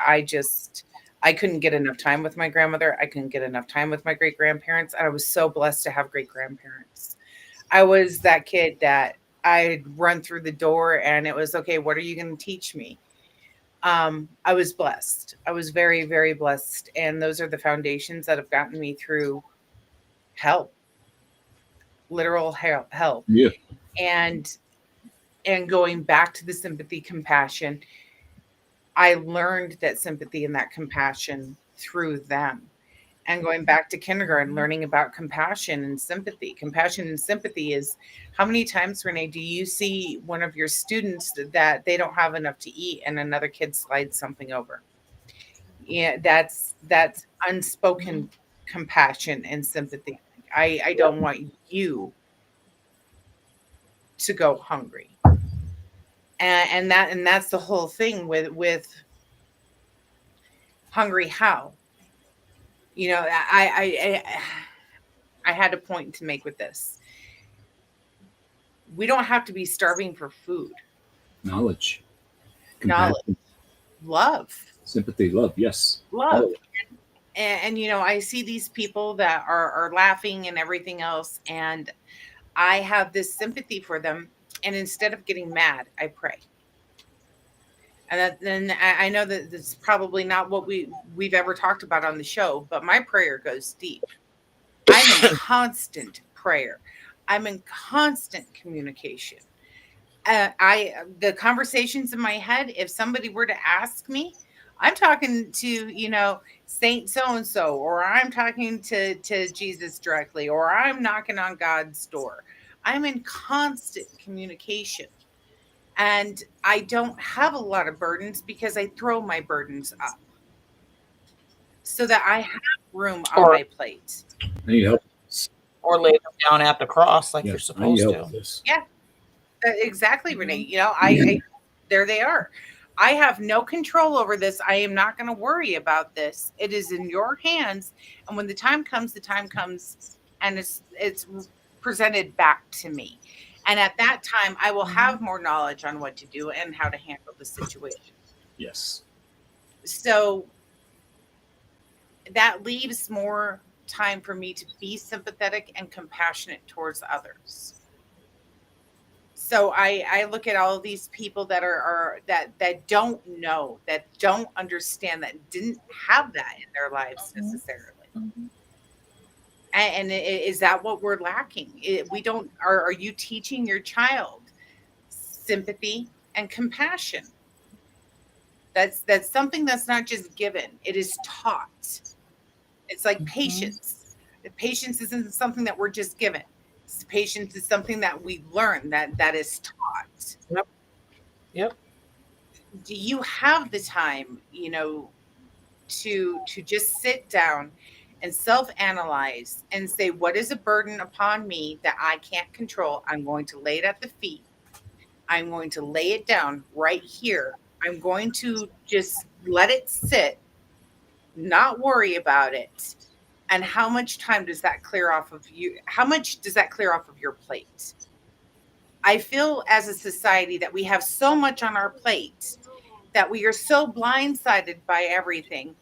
I couldn't get enough time with my grandmother. I couldn't get enough time with my great grandparents. I was so blessed to have great grandparents. I was that kid that I'd run through the door and it was, okay, what are you going to teach me? I was blessed. I was very, very blessed. And those are the foundations that have gotten me through hell, literal hell. Yeah. And going back to the sympathy, compassion, I learned that sympathy and that compassion through them. And going back to kindergarten, learning about compassion and sympathy. Compassion and sympathy is, how many times, Renee, do you see one of your students that they don't have enough to eat and another kid slides something over? Yeah, that's unspoken compassion and sympathy. I don't want you to go hungry. And that's the whole thing with hungry how. You know, I had a point to make with this. We don't have to be starving for food. Knowledge, Knowledge, compassion, love, sympathy, love. Yes. love. All of it. And you know, I see these people that are laughing and everything else, and I have this sympathy for them. And instead of getting mad, I pray. And then I know that this is probably not what we've ever talked about on the show, but my prayer goes deep. I'm in constant prayer. I'm in constant communication. The conversations in my head, if somebody were to ask me, I'm talking to, you know, Saint so-and-so, or I'm talking to Jesus directly, or I'm knocking on God's door. I'm in constant communication. And I don't have a lot of burdens because I throw my burdens up so that I have room on my plate. I need help. Or lay them down at the cross like Yeah, you're I supposed need help to. with this. Yeah, exactly, Renee. You know, I there they are. I have no control over this. I am not going to worry about this. It is in your hands. And when the time comes, and it's presented back to me. And at that time, I will have more knowledge on what to do and how to handle the situation. Yes. So that leaves more time for me to be sympathetic and compassionate towards others. So I look at all of these people that are that don't know, that don't understand, that didn't have that in their lives necessarily. And is that what we're lacking? We don't. Are you teaching your child sympathy and compassion? That's something that's not just given; it is taught. It's like patience. Patience isn't something that we're just given. Patience is something that we learn, that is taught. Yep. Do you have the time, you know, to just sit down and self-analyze and say, what is a burden upon me that I can't control? I'm going to lay it at the feet. I'm going to lay it down right here. I'm going to just let it sit, not worry about it. And how much time does that clear off of you? How much does that clear off of your plate? I feel as a society that we have so much on our plate that we are so blindsided by everything.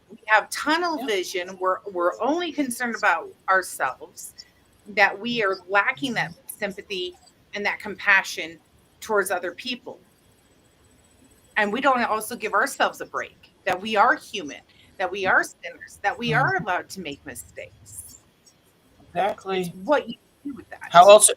We have tunnel vision. We're only concerned about ourselves, that we are lacking that sympathy and that compassion towards other people. And we don't also give ourselves a break, that we are human, that we are sinners, that we are allowed to make mistakes. Exactly. It's what you do with that. How else are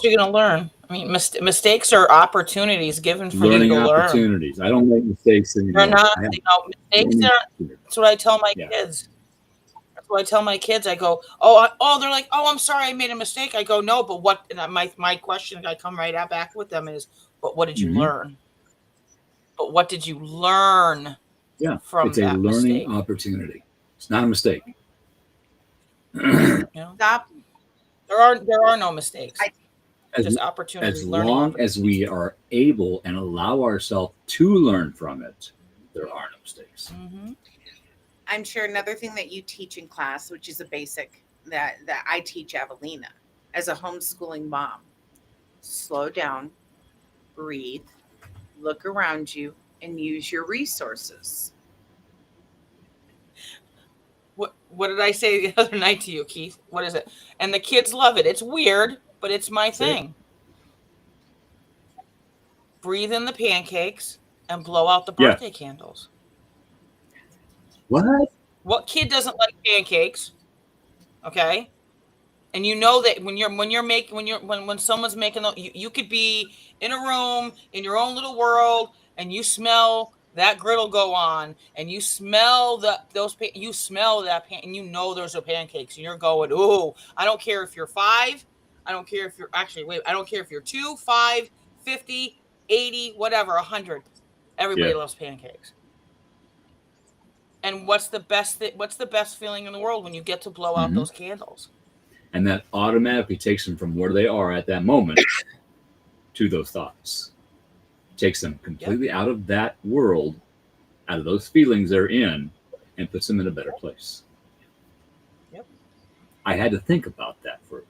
you going to learn? I mean, mistakes are opportunities given for Learning you to learn. opportunities. I don't make mistakes anymore. They're not, mistakes are, that's what I tell my kids. That's what I tell my kids. I go, they're like, I'm sorry, I made a mistake. I go, no, but what, and my question, I come right back with them is, but what did you learn? But what did you learn from it's a that learning mistake? opportunity. It's not a mistake. Stop. There are no mistakes. As long as we are able and allow ourselves to learn from it, there are no mistakes. I'm sure another thing that you teach in class, which is a basic that I teach Evelina as a homeschooling mom. Slow down, breathe, look around you, and use your resources. What did I say the other night to you, Keith? What is it? And the kids love it. It's weird, but it's my thing. Breathe in the pancakes and blow out the birthday candles. What kid doesn't like pancakes? Okay. And you know that when someone's making, you could be in a room in your own little world, and you smell that griddle go on, and you smell you smell that and you know there's a pancakes, and you're going, oh, I don't care if you're 5, I don't care if you're I don't care if you're 2, 5, 50, 80, whatever, 100. Everybody loves pancakes. And what's the best feeling in the world when you get to blow out those candles? And that automatically takes them from where they are at that moment to those thoughts. Takes them completely out of that world, out of those feelings they're in, and puts them in a better place. Yep. I had to think about that for.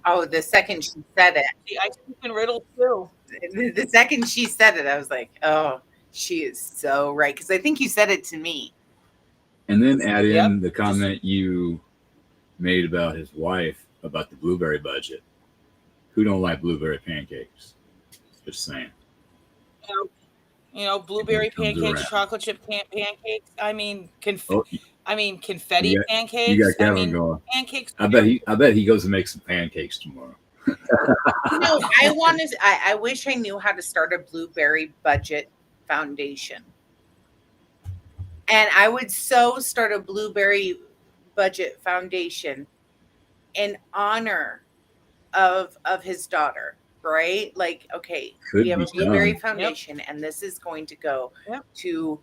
Oh, the second she said it. See, I speak in riddles too. The second she said it, I was like, oh, she is so right. Because I think you said it to me. And then add in the comment you made about his wife about the blueberry budget. Who don't like blueberry pancakes? Just saying. Blueberry pancakes, chocolate chip pancakes. I mean, confetti pancakes. You got Kevin going. Pancakes. I bet he goes and makes some pancakes tomorrow. I wish I knew how to start a blueberry budget foundation. And I would start a blueberry budget foundation in honor of his daughter, right? Like, okay, we have a blueberry foundation, and this is going to go to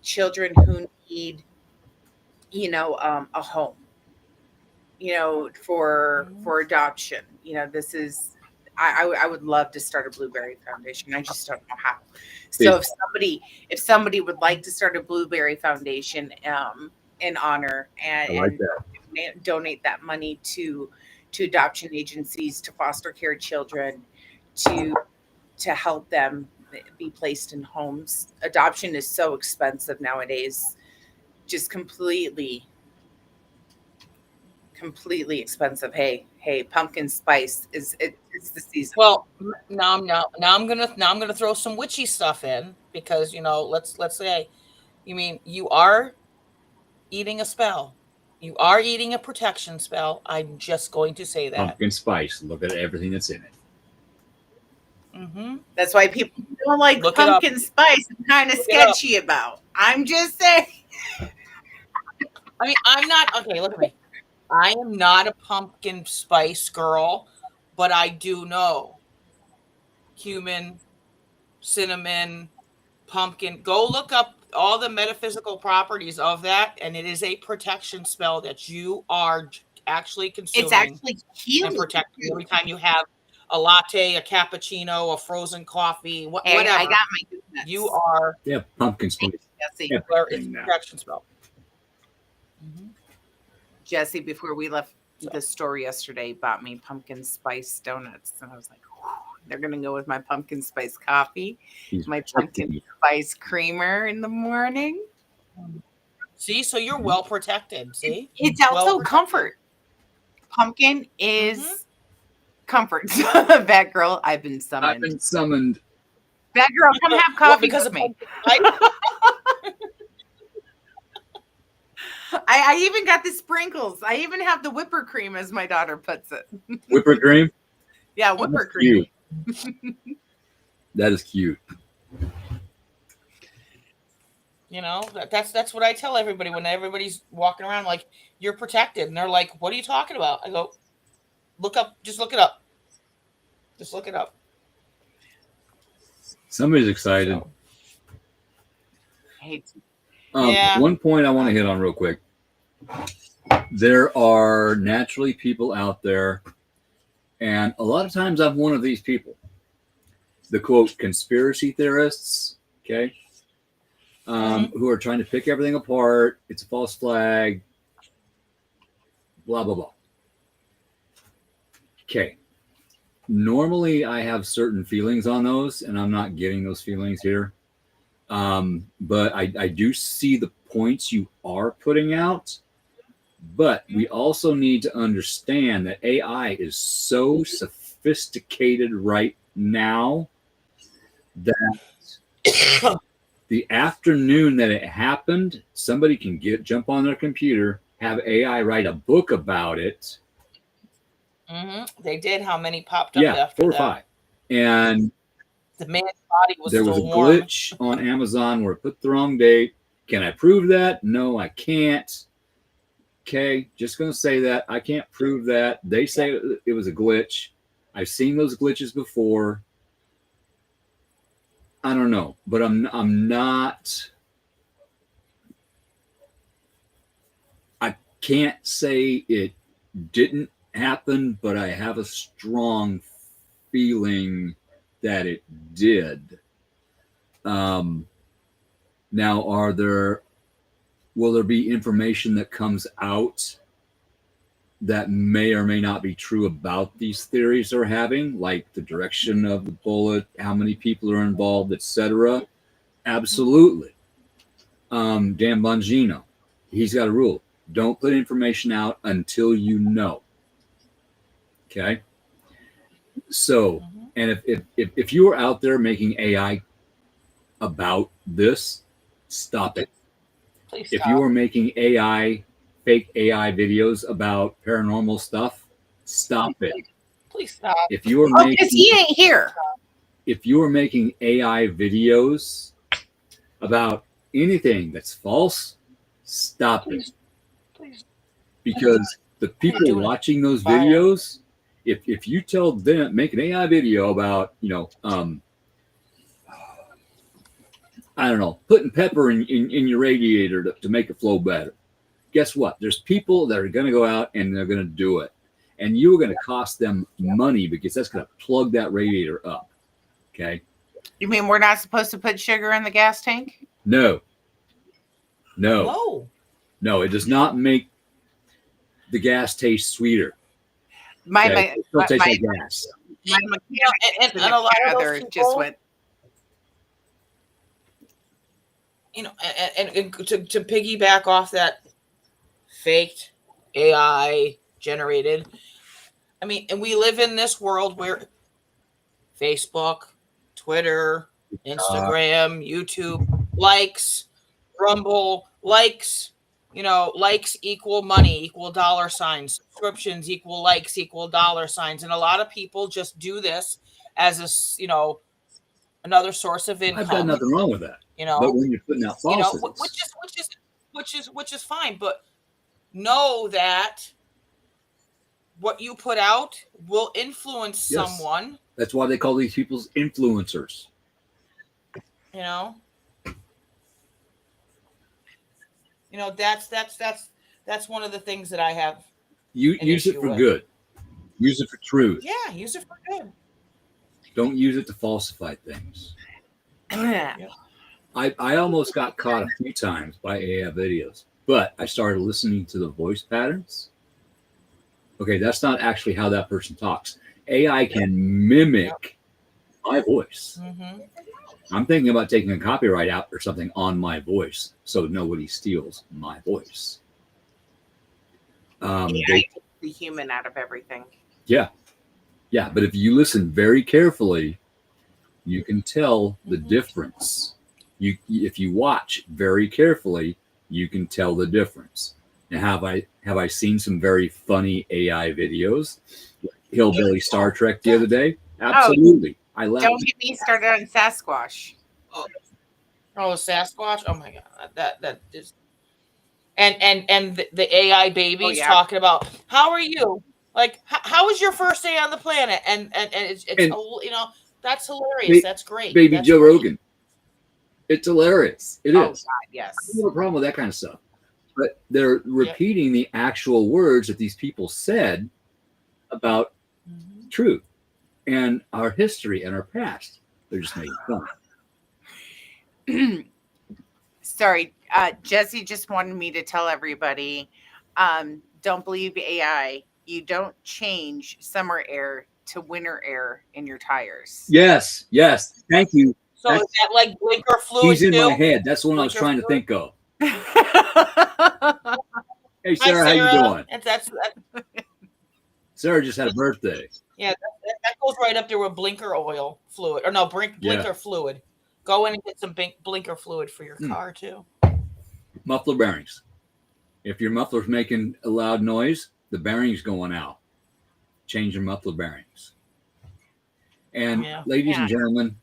children who need, a home, for adoption. This is, I would love to start a blueberry foundation. I just don't know how. So if somebody would like to start a blueberry foundation in honor and donate that money to adoption agencies, to foster care children, to help them be placed in homes. Adoption is so expensive nowadays, just completely expensive. Hey, pumpkin spice it's the season. Well, now I'm gonna throw some witchy stuff in, because let's say, you are eating a spell. You are eating a protection spell. I'm just going to say that. Pumpkin spice. Look at everything that's in it. Mm-hmm. That's why people don't like pumpkin spice. I'm kind of sketchy about. I'm just saying. I'm not okay. Look at me. I am not a pumpkin spice girl, but I do know cumin, cinnamon, pumpkin. Go look up all the metaphysical properties of that, and it is a protection spell that you are actually consuming. It's actually healing and protecting every time you have a latte, a cappuccino, a frozen coffee, whatever. I got my goodness. You are pumpkin spice. Jesse, it's a protection spell. Mm-hmm. Jesse, before we left the store yesterday, bought me pumpkin spice donuts, and I was like, they're gonna go with my pumpkin spice coffee, my pumpkin spice creamer in the morning. See, so you're well protected. See, it's also comfort. Pumpkin is comfort. Bad girl, I've been summoned. Bad girl, come have coffee with me. I even got the sprinkles. I even have the whipper cream, as my daughter puts it. Whipper cream? Yeah, whipper cream. That is cute. That's what I tell everybody when everybody's walking around, like, you're protected, and they're like, what are you talking about? I go, just look it up. Just look it up. Somebody's excited. So. One point I want to hit on real quick. There are naturally people out there, and a lot of times I'm one of these people. The quote conspiracy theorists, okay? who are trying to pick everything apart. It's a false flag. Blah blah blah. Okay. Normally, I have certain feelings on those, and I'm not getting those feelings here. But I do see the points you are putting out. But we also need to understand that AI is so sophisticated right now that the afternoon that it happened, somebody can jump on their computer, have AI write a book about it. They did. How many popped up after 4 or that? 5. And the man's body was there still was a warm. glitch on Amazon where it put the wrong date. Can I prove that? No, I can't. Okay, just going to say that. I can't prove that. They say it was a glitch. I've seen those glitches before. I don't know, but I'm not. I can't say it didn't happen, but I have a strong feeling that it did. Now, will there be information that comes out that may or may not be true about these theories they're having, like the direction of the bullet, how many people are involved, etc.? Absolutely. Dan Bongino, he's got a rule: don't put information out until you know. Okay. So, and if you are out there making AI about this, stop it. Please If stop. you are making fake AI videos about paranormal stuff, stop it. Please stop. If you are because he ain't here. if you are making AI videos about anything that's false, stop it. Please. Because the people watching those videos, if you tell them, make an AI video about, I don't know, putting pepper in your radiator to make it flow better. Guess what? There's people that are going to go out and they're going to do it. And you're going to cost them money because that's going to plug that radiator up. Okay. You mean we're not supposed to put sugar in the gas tank? No. No, it does not make the gas taste sweeter. My It still tastes like gas. my and a lot of those people, just went. And to piggyback off that faked AI generated, I mean, and we live in this world where Facebook, Twitter, Instagram, YouTube, likes, Rumble, likes, likes equal money, equal dollar signs, subscriptions equal likes, equal dollar signs. And a lot of people just do this as another source of income. I've got nothing wrong with that. But when you're putting out falsehoods, which is fine, but know that what you put out will influence someone. That's why they call these people influencers. That's one of the things that I have. Use it for good. Use it for truth. Yeah, use it for good. Don't use it to falsify things. I almost got caught a few times by AI videos, but I started listening to the voice patterns. Okay, that's not actually how that person talks. AI can mimic my voice. I'm thinking about taking a copyright out or something on my voice so nobody steals my voice. The human out of everything. Yeah, but if you listen very carefully, you can tell the difference. If you watch very carefully, you can tell the difference. Now, have I seen some very funny AI videos? Hillbilly Star Trek the other day? Absolutely. I laughed. Don't get me started on Sasquatch. Oh, Sasquatch! Oh my god, that is. And the AI babies talking about, how are you? Like, how was your first day on the planet? And it's that's hilarious. That's great. Baby that's Joe great. Rogan. It's hilarious. It is. God, yes. I have a problem with that kind of stuff. But they're repeating the actual words that these people said about truth and our history and our past. They're just making fun. Sorry, Jesse just wanted me to tell everybody, don't believe AI. You don't change summer air to winter air in your tires. Yes. Thank you. So is that like blinker fluid He's in my too? head. That's what I was Blinker trying to fluid? think of. That's Hey, Hi, Sarah, how you doing? That's Sarah just had a birthday. yeah, that goes right up there with blinker oil fluid, or no, blinker fluid. Go in and get some blinker fluid for your car too. Muffler bearings. If your muffler's making a loud noise, the bearing's going out. Change your muffler bearings. And ladies and gentlemen,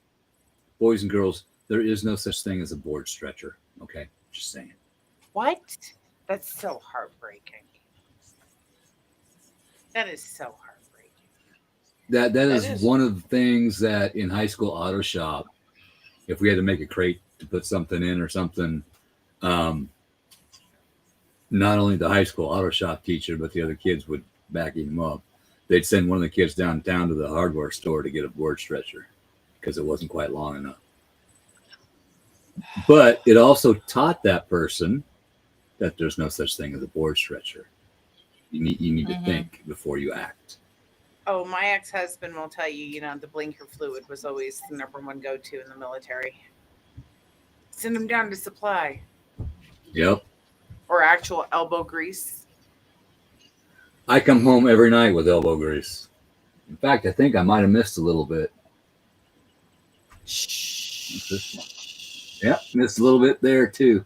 boys and girls, there is no such thing as a board stretcher. Okay, just saying. What? That's so heartbreaking. That is so heartbreaking. That is one of the things that in high school auto shop, if we had to make a crate to put something in or something, not only the high school auto shop teacher, but the other kids would back him up. They'd send one of the kids downtown to the hardware store to get a board stretcher because it wasn't quite long enough. But it also taught that person that there's no such thing as a board stretcher. You need to think before you act. Oh, my ex-husband will tell you, the blinker fluid was always the number one go-to in the military. Send them down to supply. Yep. Or actual elbow grease. I come home every night with elbow grease. In fact, I think I might have missed a little bit. Yep, missed a little bit there too.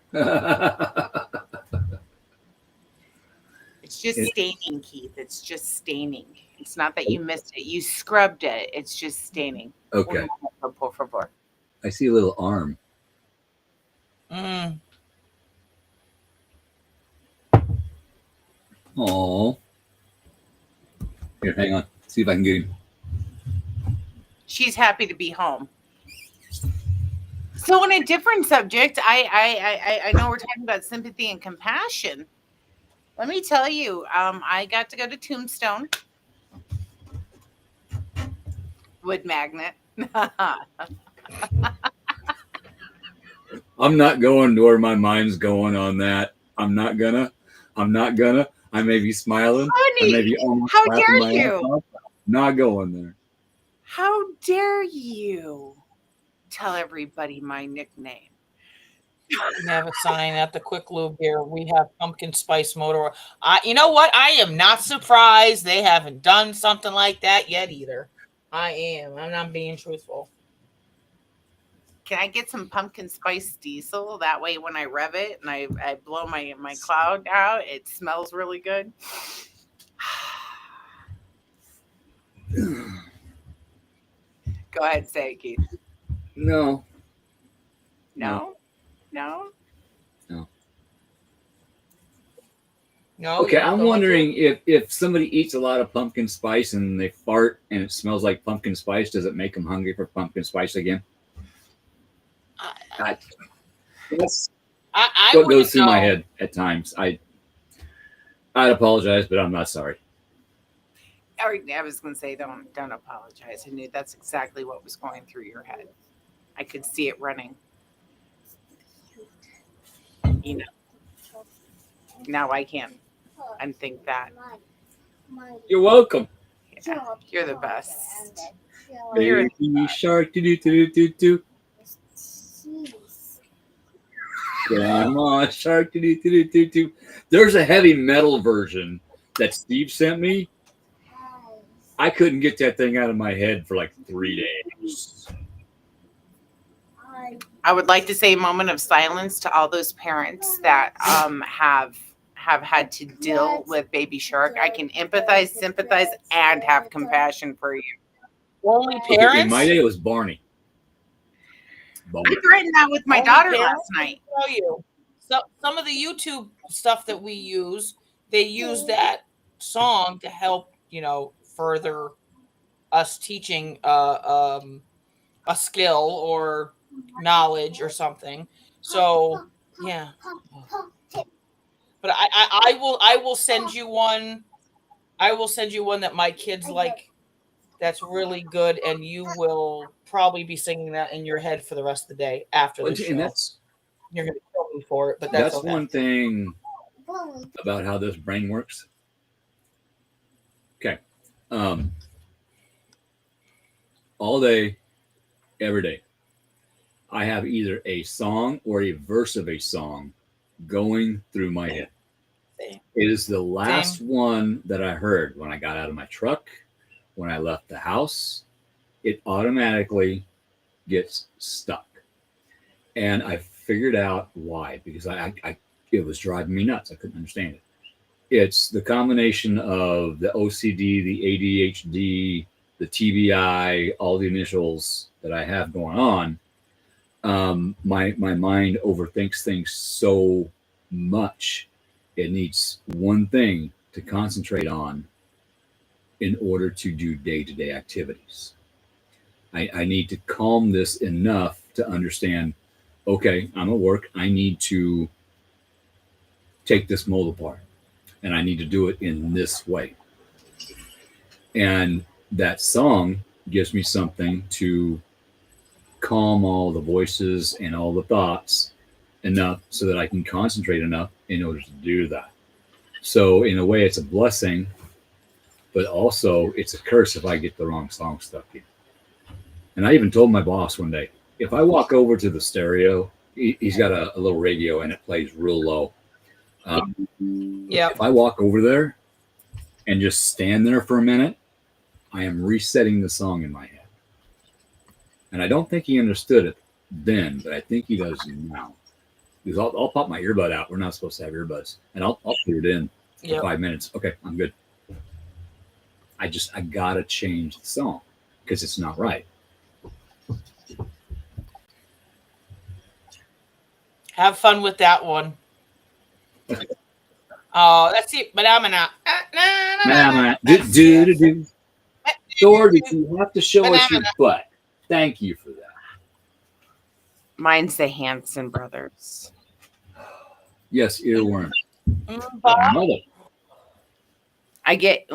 It's just staining, Keith. It's just staining. It's not that you missed it. You scrubbed it. It's just staining. Okay. Por favor. I see a little arm. Oh. Here, hang on. See if I can get him. She's happy to be home. So on a different subject, I know we're talking about sympathy and compassion. Let me tell you, I got to go to Tombstone. Wood magnet. I'm not going to where my mind's going on that. I'm not gonna. I may be smiling. Honey, I may be almost how laughing dare my you? ass off. Not going there. How dare you tell everybody my nickname? We have a sign at the Quick Lube here. We have pumpkin spice motor oil. You know what? I am not surprised they haven't done something like that yet either. I am. I'm not being truthful. Can I get some pumpkin spice diesel? That way when I rev it and I blow my cloud out, it smells really good. Go ahead, say it, Keith. No. Okay, I'm wondering if somebody eats a lot of pumpkin spice and they fart and it smells like pumpkin spice, does it make them hungry for pumpkin spice again? That's what goes through my head at times. I'd apologize, but I'm not sorry. I was going to say, don't apologize. I knew that's exactly what was going through your head. I could see it running. Now I can unthink that. You're welcome. Yeah, you're the best. Baby shark, do. Grandma shark, do. There's a heavy metal version that Steve sent me. I couldn't get that thing out of my head for like 3 days. I would like to say a moment of silence to all those parents that have had to deal with baby shark. I can empathize, sympathize, and have compassion for you. Only parents? Okay, in my day, it was Barney. I threatened that with my daughter last night. Tell you, some of the YouTube stuff that we use, they use that song to help, further us teaching a skill or knowledge or something. So yeah. But I will send you one. I will send you one that my kids like. That's really good, and you will probably be singing that in your head for the rest of the day after the show. And that's You're gonna kill for it, but that's okay. one thing about how this brain works. Okay. All day, every day, I have either a song or a verse of a song going through my head. Same. It is the last one that I heard when I got out of my truck, when I left the house. It automatically gets stuck. And I figured out why, because it was driving me nuts. I couldn't understand it. It's the combination of the OCD, the ADHD, the TBI, all the initials that I have going on. My mind overthinks things so much. It needs one thing to concentrate on in order to do day-to-day activities. I need to calm this enough to understand, okay, I'm at work. I need to take this mold apart, and I need to do it in this way. And that song gives me something to calm all the voices and all the thoughts enough so that I can concentrate enough in order to do that. So in a way, it's a blessing, but also it's a curse if I get the wrong song stuck in. And I even told my boss one day, if I walk over to the stereo, he's got a little radio and it plays real low. If I walk over there and just stand there for a minute, I am resetting the song in my head. And I don't think he understood it then, but I think he does now. Because I'll pop my earbud out. We're not supposed to have earbuds. And I'll put it in for 5 minutes. Okay, I'm good. I gotta change the song because it's not right. Have fun with that one. Oh, let's see. But I'm not. Dorothy, you have to show us your butt. Thank you for that. Mine's the Hanson brothers. Yes, earworm. Mother. I get.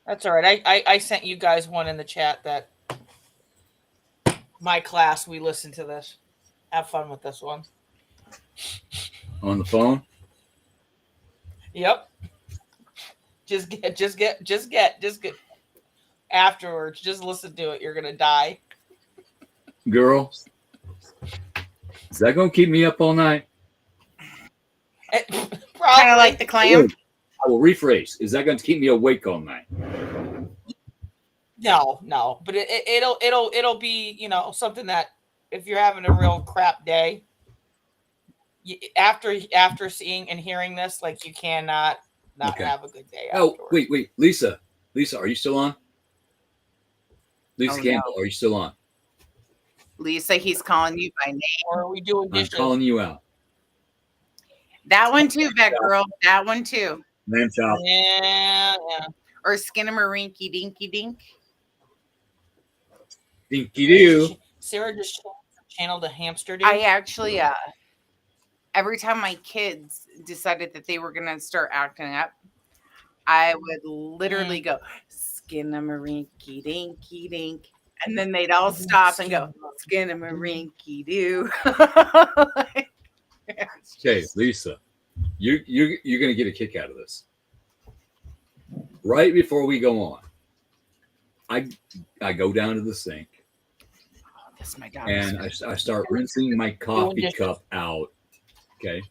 That's all right. I sent you guys one in the chat that my class, we listen to this. Have fun with this one. On the phone? Yep. Just get afterwards. Just listen to it. You're gonna die. Girl, is that gonna keep me up all night? Kind of like the clam. I will rephrase. Is that going to keep me awake all night? No. But it'll be something that if you're having a real crap day, after seeing and hearing this, like you cannot have a good day. Oh, wait, Lisa, are you still on? Lisa Campbell, are you still on? Lisa, he's calling you by name. Or are we doing dishes? I'm calling you out. That one too, Vet Girl. That one too. Lamb chop. Yeah. Or Skinnamarink Dinky Dink. Dinky doo. Sarah just channeled a hamster. I actually, every time my kids decided that they were going to start acting up, I would literally go, Skinnamarink Dinky Dink. And then they'd all stop and go, Skinnamarink doo. Okay, Lisa, you're going to get a kick out of this. Right before we go on, I go down to the sink. That's my dog. And I start rinsing my coffee cup out. Okay,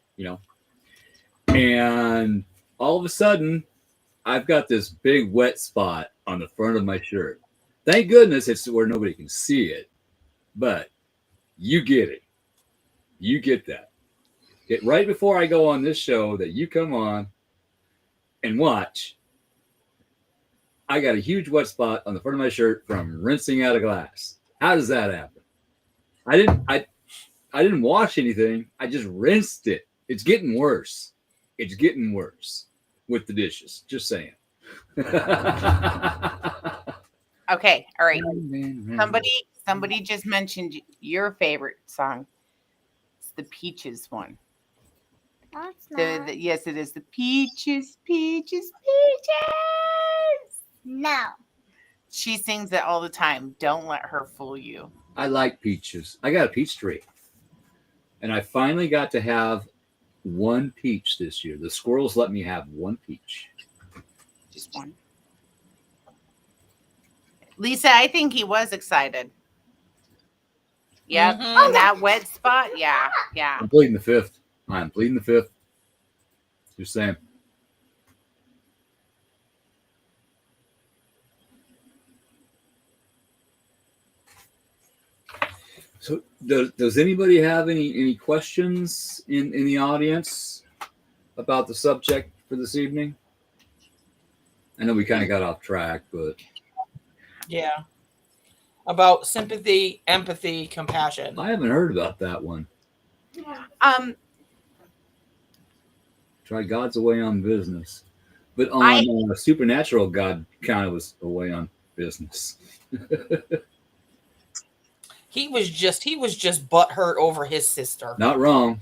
and all of a sudden, I've got this big wet spot on the front of my shirt. Thank goodness it's where nobody can see it, but you get it. You get that. Right before I go on this show that you come on and watch, I got a huge wet spot on the front of my shirt from rinsing out a glass. How does that happen? I didn't wash anything. I just rinsed it. It's getting worse. It's getting worse with the dishes. Just saying. Okay, all right. Somebody just mentioned your favorite song. It's the Peaches one. No, it's not. Yes, it is. The Peaches, Peaches, Peaches. No. She sings it all the time. Don't let her fool you. I like peaches. I got a peach tree. And I finally got to have one peach this year. The squirrels let me have one peach. Just one. Lisa, I think he was excited. Yep. Mhm. In that wet spot. Yeah. Yeah. I'm pleading the fifth. I'm pleading the fifth. Just saying. So does anybody have any questions in the audience about the subject for this evening? I know we kind of got off track, but Yeah. About sympathy, empathy, compassion. I haven't heard about that one. Try God's away on business, but on supernatural, God kind of was away on business. He was just butthurt over his sister. Not wrong.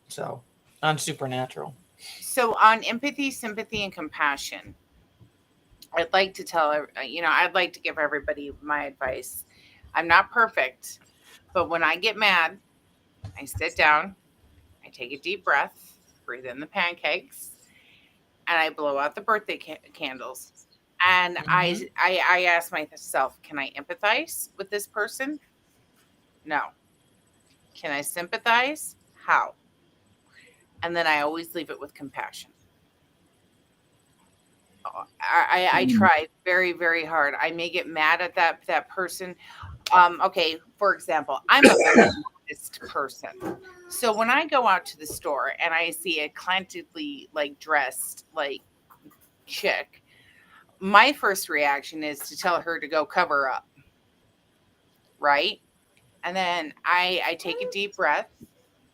So on supernatural. So on empathy, sympathy, and compassion, I'd like to tell, I'd like to give everybody my advice. I'm not perfect, but when I get mad, I sit down, I take a deep breath, breathe in the pancakes, and I blow out the birthday candles. And I ask myself, can I empathize with this person? No. Can I sympathize? How? And then I always leave it with compassion. I try very, very hard. I may get mad at that person. Okay, for example, I'm a very modest person. So when I go out to the store and I see a clantedly dressed chick, my first reaction is to tell her to go cover up. Right? And then I take a deep breath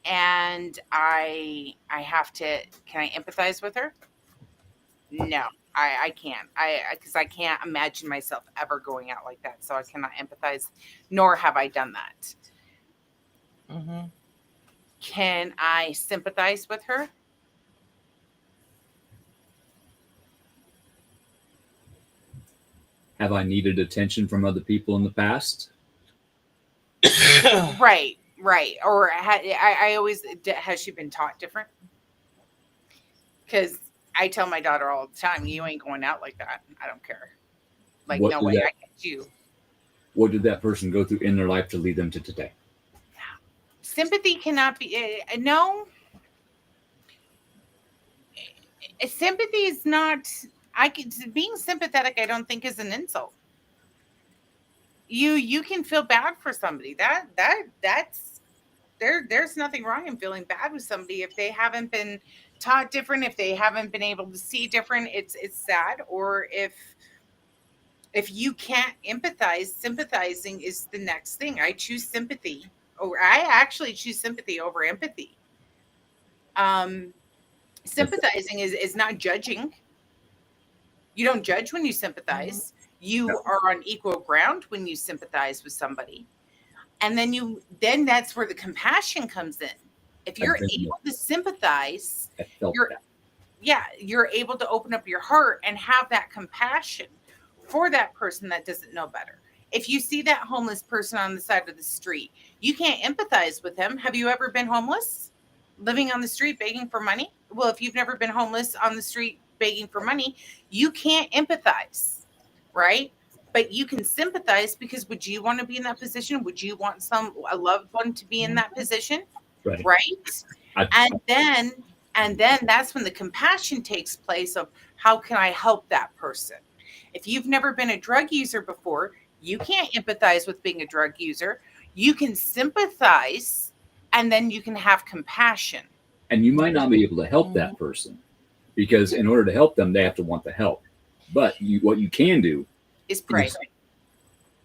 and I have to, can I empathize with her? No, I can't. Because I can't imagine myself ever going out like that. So I cannot empathize, nor have I done that. Mm-hmm. Can I sympathize with her? Have I needed attention from other people in the past? Right. Or I always, has she been taught different? Because I tell my daughter all the time, you ain't going out like that. I don't care. No way, I get you. What did that person go through in their life to lead them to today? Sympathy cannot be, no. Sympathy is not, being sympathetic, I don't think is an insult. You can feel bad for somebody. That's there's nothing wrong in feeling bad with somebody if they haven't been taught different, if they haven't been able to see different. It's sad. Or if you can't empathize, sympathizing is the next thing. I choose sympathy, or I actually choose sympathy over empathy. Sympathizing is not judging. You don't judge when you sympathize. You are on equal ground when you sympathize with somebody. And then that's where the compassion comes in. If you're able to sympathize, you're able to open up your heart and have that compassion for that person that doesn't know better. If you see that homeless person on the side of the street, you can't empathize with him. Have you ever been homeless, living on the street, begging for money? Well, if you've never been homeless on the street begging for money, you can't empathize, right? But you can sympathize, because would you want to be in that position? Would you want a loved one to be in that position? Right? And then that's when the compassion takes place of, how can I help that person? If you've never been a drug user before, you can't empathize with being a drug user. You can sympathize, and then you can have compassion. And you might not be able to help that person, because in order to help them, they have to want the help. But what you can do is pray.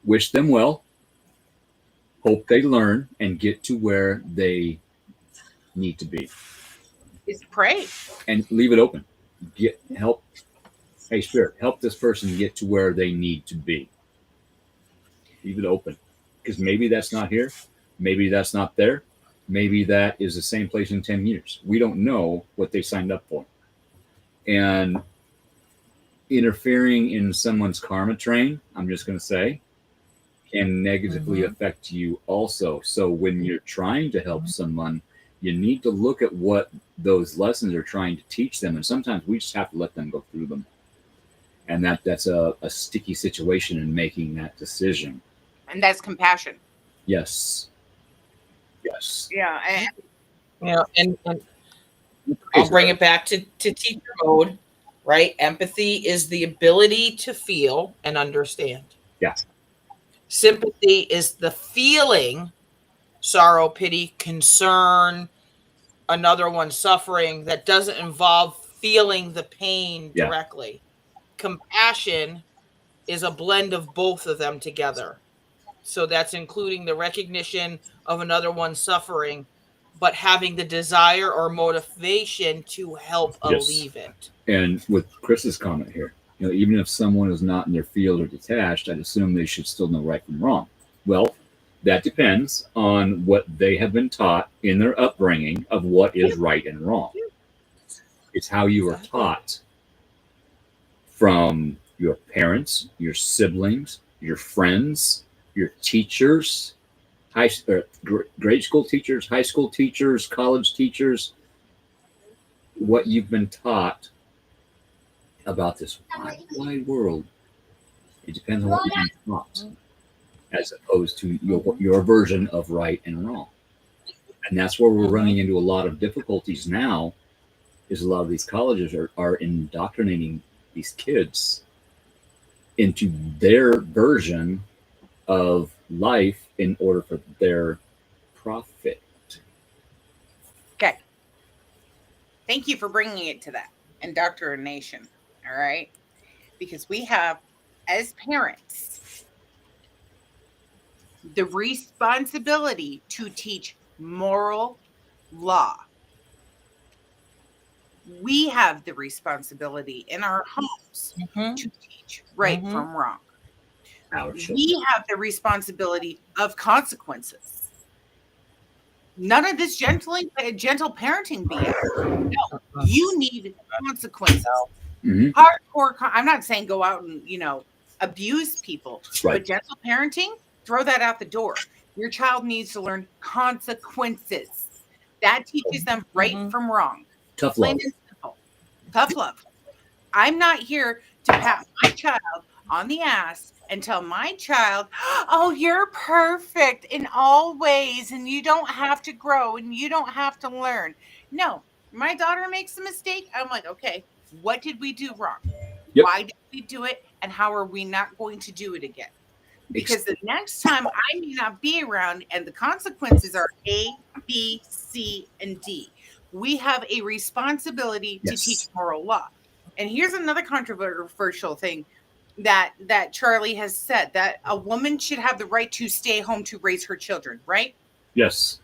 Wish them well, hope they learn and get to where they need to be. Is pray. And leave it open. Help. Hey, Spirit, help this person get to where they need to be. Leave it open. Because maybe that's not here. Maybe that's not there. Maybe that is the same place in 10 years. We don't know what they signed up for. And interfering in someone's karma train, I'm just going to say, can negatively affect you also. So when you're trying to help someone, you need to look at what those lessons are trying to teach them. And sometimes we just have to let them go through them. And that's a sticky situation in making that decision. And that's compassion. Yes. Yes. Yeah. And I'll bring it back to teacher mode, right? Empathy is the ability to feel and understand. Yeah. Sympathy is the feeling, sorrow, pity, concern, another one suffering, that doesn't involve feeling the pain directly. Compassion is a blend of both of them together. So that's including the recognition of another one suffering, but having the desire or motivation to help alleviate it. And with Chris's comment here, even if someone is not in their field or detached, I'd assume they should still know right from wrong. Well, that depends on what they have been taught in their upbringing of what is right and wrong. It's how you are taught from your parents, your siblings, your friends, your teachers, grade school teachers, high school teachers, college teachers, what you've been taught about this wide world. It depends on what you've been taught, as opposed to your version of right and wrong. And that's where we're running into a lot of difficulties now, is a lot of these colleges are indoctrinating these kids into their version of life in order for their profit. Okay. Thank you for bringing it to that. Indoctrination. All right. Because we have, as parents, the responsibility to teach moral law. We have the responsibility in our homes to teach right from wrong. We have the responsibility of consequences. None of this gentle parenting BS. No, you need consequences. Hardcore. I'm not saying go out and abuse people, but gentle parenting, throw that out the door. Your child needs to learn consequences. That teaches them right from wrong. Tough love. Plain and simple. Tough love. I'm not here to pat my child on the ass and tell my child, oh, you're perfect in all ways and you don't have to grow and you don't have to learn. No, my daughter makes a mistake. I'm like, okay, what did we do wrong? Yep. Why did we do it? And how are we not going to do it again? Because the next time I may not be around and the consequences are A, B, C, and D. We have a responsibility to teach moral law. And here's another controversial thing that Charlie has said, that a woman should have the right to stay home to raise her children, right? Yes.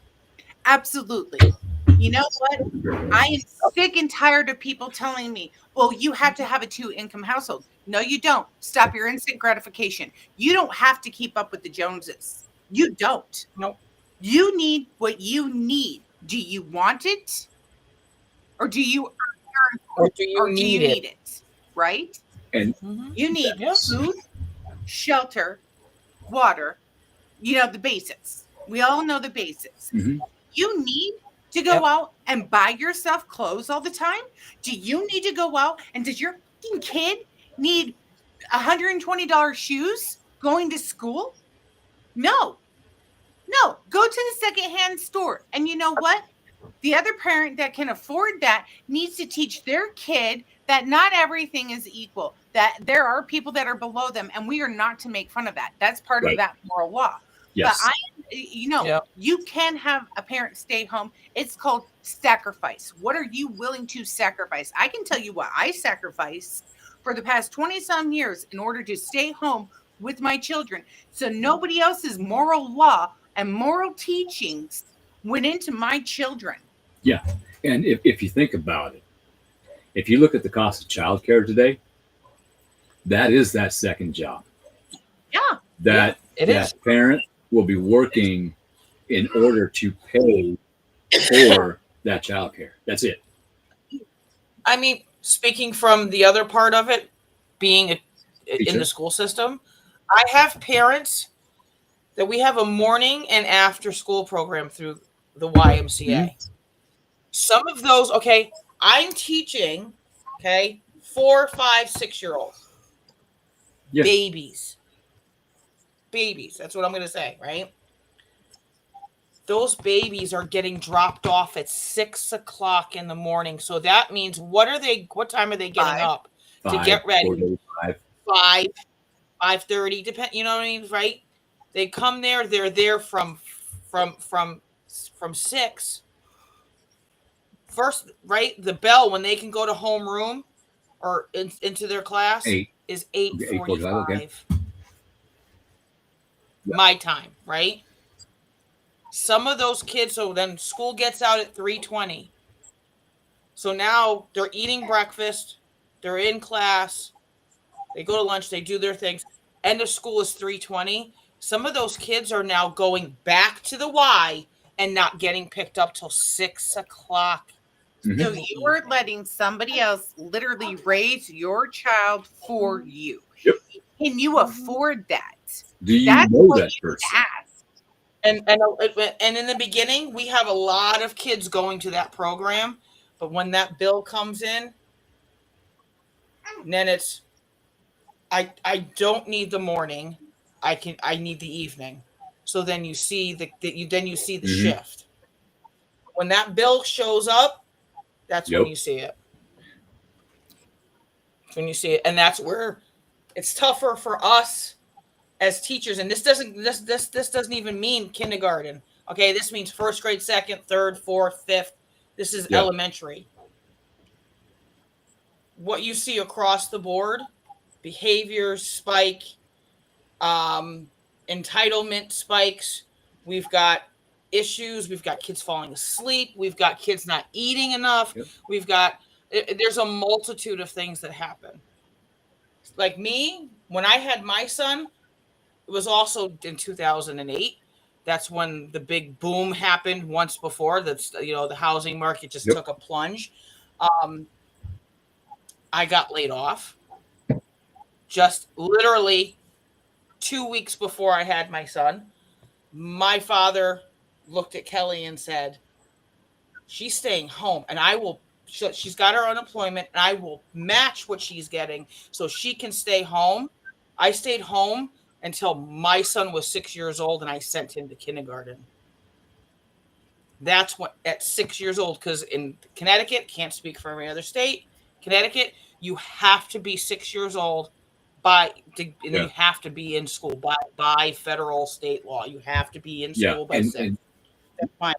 Absolutely. You know what? I am sick and tired of people telling me, well, you have to have a 2-income household. No, you don't. Stop your instant gratification. You don't have to keep up with the Joneses. You don't. Nope. You need what you need. Do you want it? Or do you need it? Right? And you need food, shelter, water, the basics. We all know the basics. You need to go out and buy yourself clothes all the time? Do you need to go out and does your kid need $120 shoes going to school? No. Go to the secondhand store. And you know what? The other parent that can afford that needs to teach their kid that not everything is equal, that there are people that are below them, and we are not to make fun of that. That's part of that moral law. Yes. But you can have a parent stay home. It's called sacrifice. What are you willing to sacrifice? I can tell you what I sacrificed for the past 20-some years in order to stay home with my children. So nobody else's moral law and moral teachings went into my children. Yeah. And if you think about it, if you look at the cost of childcare today, that is that second job. Yeah. That parent will be working in order to pay for that childcare. That's it. I mean, speaking from the other part of it, being in the school system, I have parents that we have a morning and after school program through the YMCA. Some of those, okay, I'm teaching, okay, 4, 5, 6-year-olds. Yeah. Babies. That's what I'm going to say, right? Those babies are getting dropped off at 6 o'clock in the morning. So that means what time are they getting 5. up to 5, get ready? 4:35. 5, 5:30, depend, you know what I mean, right? They come there, they're there from 6. First, right? The bell when they can go to homeroom or into their class 8. is 8:45. 8:45. Okay. My time, right? Some of those kids, so then school gets out at 3:20. So now they're eating breakfast, they're in class, they go to lunch, they do their things. End of school is 3:20. Some of those kids are now going back to the Y and not getting picked up till 6 o'clock. So you are letting somebody else literally raise your child for you. Yep. Can you afford that? Do you That's know what that you person? ask. And in the beginning, we have a lot of kids going to that program, but when that bill comes in, then it's I don't need the morning, I need the evening. So then you see the shift. When that bill shows up, that's when you see it. When you see it, and that's where it's tougher for us as teachers. And this doesn't even mean kindergarten. Okay, this means first grade, second, third, fourth, fifth. This is elementary. What you see across the board, behaviors spike, entitlement spikes. We've got issues. We've got kids falling asleep. We've got kids not eating enough. We've got, there's a multitude of things that happen. Like me, when I had my son, it was also in 2008. That's when the big boom happened once before. That's, the housing market just took a plunge. I got laid off just literally 2 weeks before I had my son. My father looked at Kelly and said, she's staying home and she's got her unemployment and I will match what she's getting so she can stay home. I stayed home until my son was 6 years old and I sent him to kindergarten. That's what, at 6 years old, because in Connecticut, can't speak for every other state, Connecticut, you have to be 6 years old you have to be in school by federal state law. You have to be in school by 6. That's fine.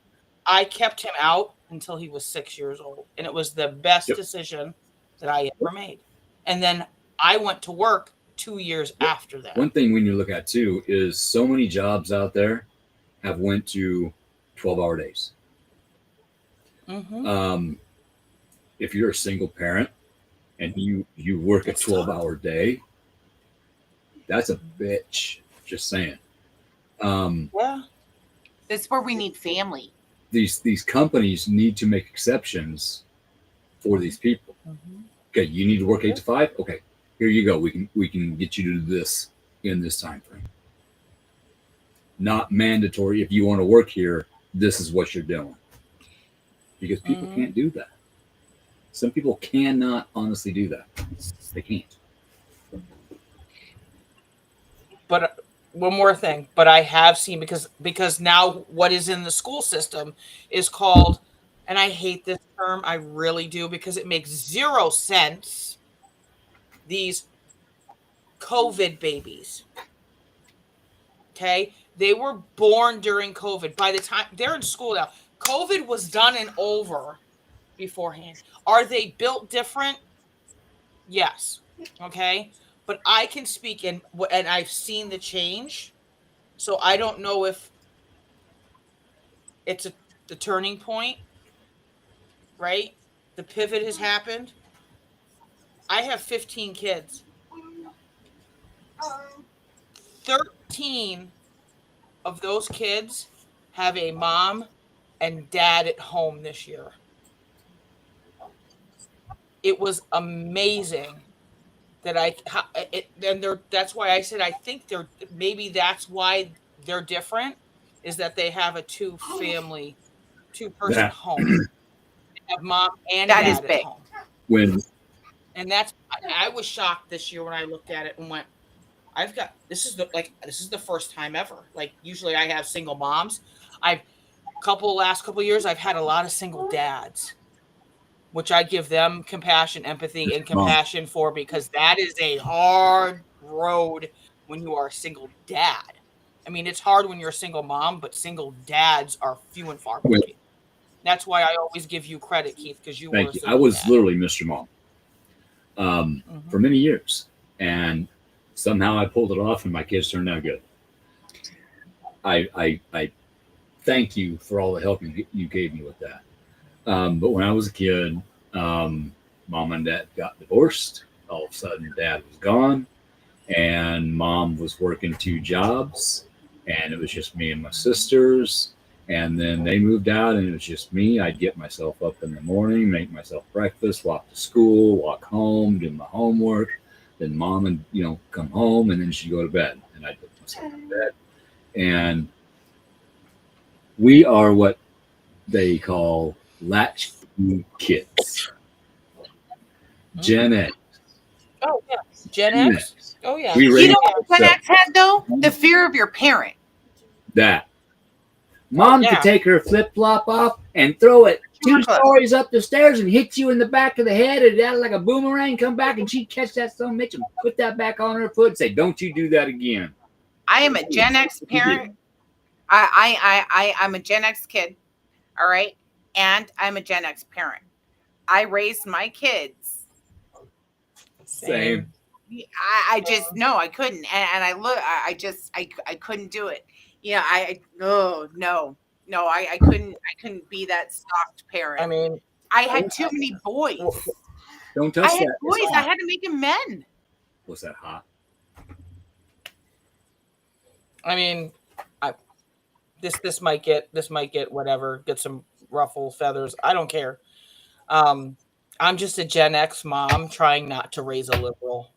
I kept him out until he was 6 years old, and it was the best decision that I ever made. And then I went to work 2 years after that. One thing we need to look at too is so many jobs out there have went to 12-hour days. If you're a single parent and you work a 12-hour day, that's a bitch. Just saying. This is where we need family. These companies need to make exceptions for these people. Okay, you need to work 8 to 5. Okay, here you go. We can get you to do this in this time frame. Not mandatory. If you want to work here, this is what you're doing. Because people can't do that. Some people cannot honestly do that. They can't. But one more thing, but I have seen, because now what is in the school system is called, and I hate this term, I really do, because it makes zero sense, these COVID babies. Okay? They were born during COVID. By the time they're in school now, COVID was done and over beforehand. Are they built different? Yes. Okay? But I can speak, and I've seen the change. So I don't know if it's the turning point, right? The pivot has happened. I have 15 kids. 13 of those kids have a mom and dad at home this year. It was amazing that that's why I said I think maybe that's why they're different is that they have a two-person home. They have mom and That is dad at big. home. When And that's, I was shocked this year when I looked at it and went, this is the first time ever. Like, usually I have single moms. Last couple years, I've had a lot of single dads, which I give them compassion, empathy, and compassion for, because that is a hard road when you are a single dad. I mean, it's hard when you're a single mom, but single dads are few and far between. That's why I always give you credit, Keith, because you were a single I was dad. literally Mr. Mom for many years, and somehow I pulled it off, and my kids turned out good. I thank you for all the help you gave me with that. But when I was a kid, mom and dad got divorced. All of a sudden, dad was gone, and mom was working 2 jobs, and it was just me and my sisters. And then they moved out, and it was just me. I'd get myself up in the morning, make myself breakfast, walk to school, walk home, do my homework. Then mom would, come home, and then she'd go to bed, and I'd put myself in bed. And we are what they call latchkey kids. Gen X. Oh, yeah. Gen X? Oh, yeah. You know what Gen X had, though? The fear of your parent. That. Mom could take her flip-flop off and throw it 2 stories up the stairs and hit you in the back of the head, and that like a boomerang, come back, and she'd catch that son bitch and put that back on her foot and say, "Don't you do that again." I am a Gen X parent. I'm a Gen X kid. All right. And I'm a Gen X parent. I raised my kids. Same. I just, no, I couldn't. And I couldn't do it. Yeah. I couldn't be that soft parent. I mean, I had too many boys. Don't touch that. I had boys. I had to make them men. Was that hot? I mean, this might get whatever, get some ruffle feathers. I don't care. I'm just a Gen X mom trying not to raise a liberal.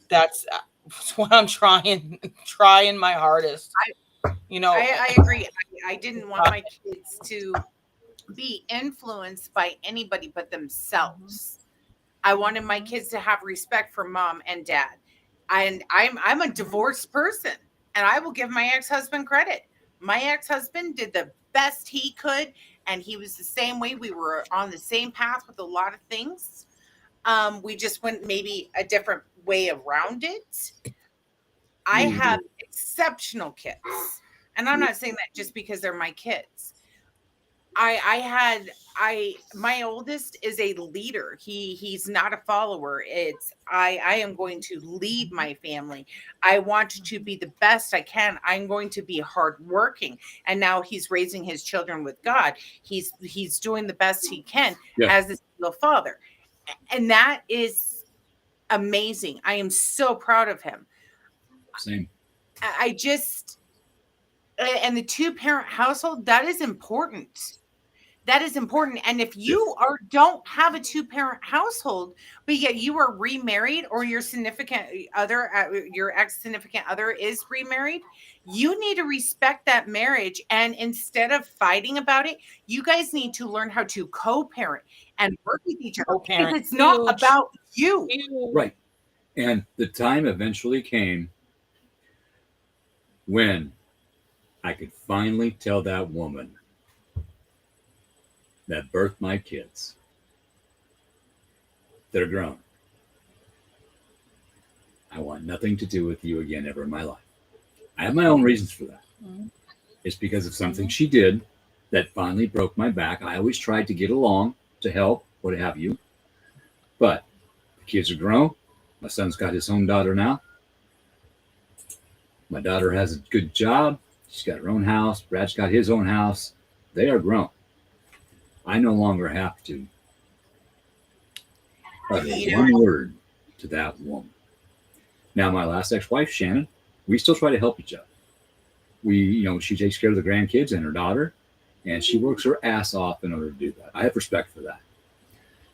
That's what I'm trying my hardest. I agree. I didn't want my kids to be influenced by anybody but themselves. I wanted my kids to have respect for mom and dad. And I'm a divorced person, and I will give my ex-husband credit. My ex-husband did the best he could, and he was the same way. We were on the same path with a lot of things. We just went maybe a different way around it. I have exceptional kids, and I'm not saying that just because they're my kids. My oldest is a leader. He's not a follower. I am going to lead my family. I want to be the best I can. I'm going to be hardworking. And now he's raising his children with God. He's doing the best he can as a single father. And that is amazing. I am so proud of him. Same. And the 2-parent household, that is important. That is important. And if you don't have a 2-parent household, but yet you are remarried, or your significant other, your ex-significant other is remarried, you need to respect that marriage. And instead of fighting about it, you guys need to learn how to co-parent and work with each other. Because it's not about you. Right. And the time eventually came when I could finally tell that woman that birthed my kids, they're grown, I want nothing to do with you again ever in my life. I have my own reasons for that. It's because of something she did that finally broke my back. I always tried to get along, to help, what have you. But the kids are grown. My son's got his own daughter now. My daughter has a good job. She's got her own house. Brad's got his own house. They are grown. I no longer have to utter one word to that woman. Now, my last ex-wife, Shannon, we still try to help each other. She takes care of the grandkids and her daughter, and she works her ass off in order to do that. I have respect for that.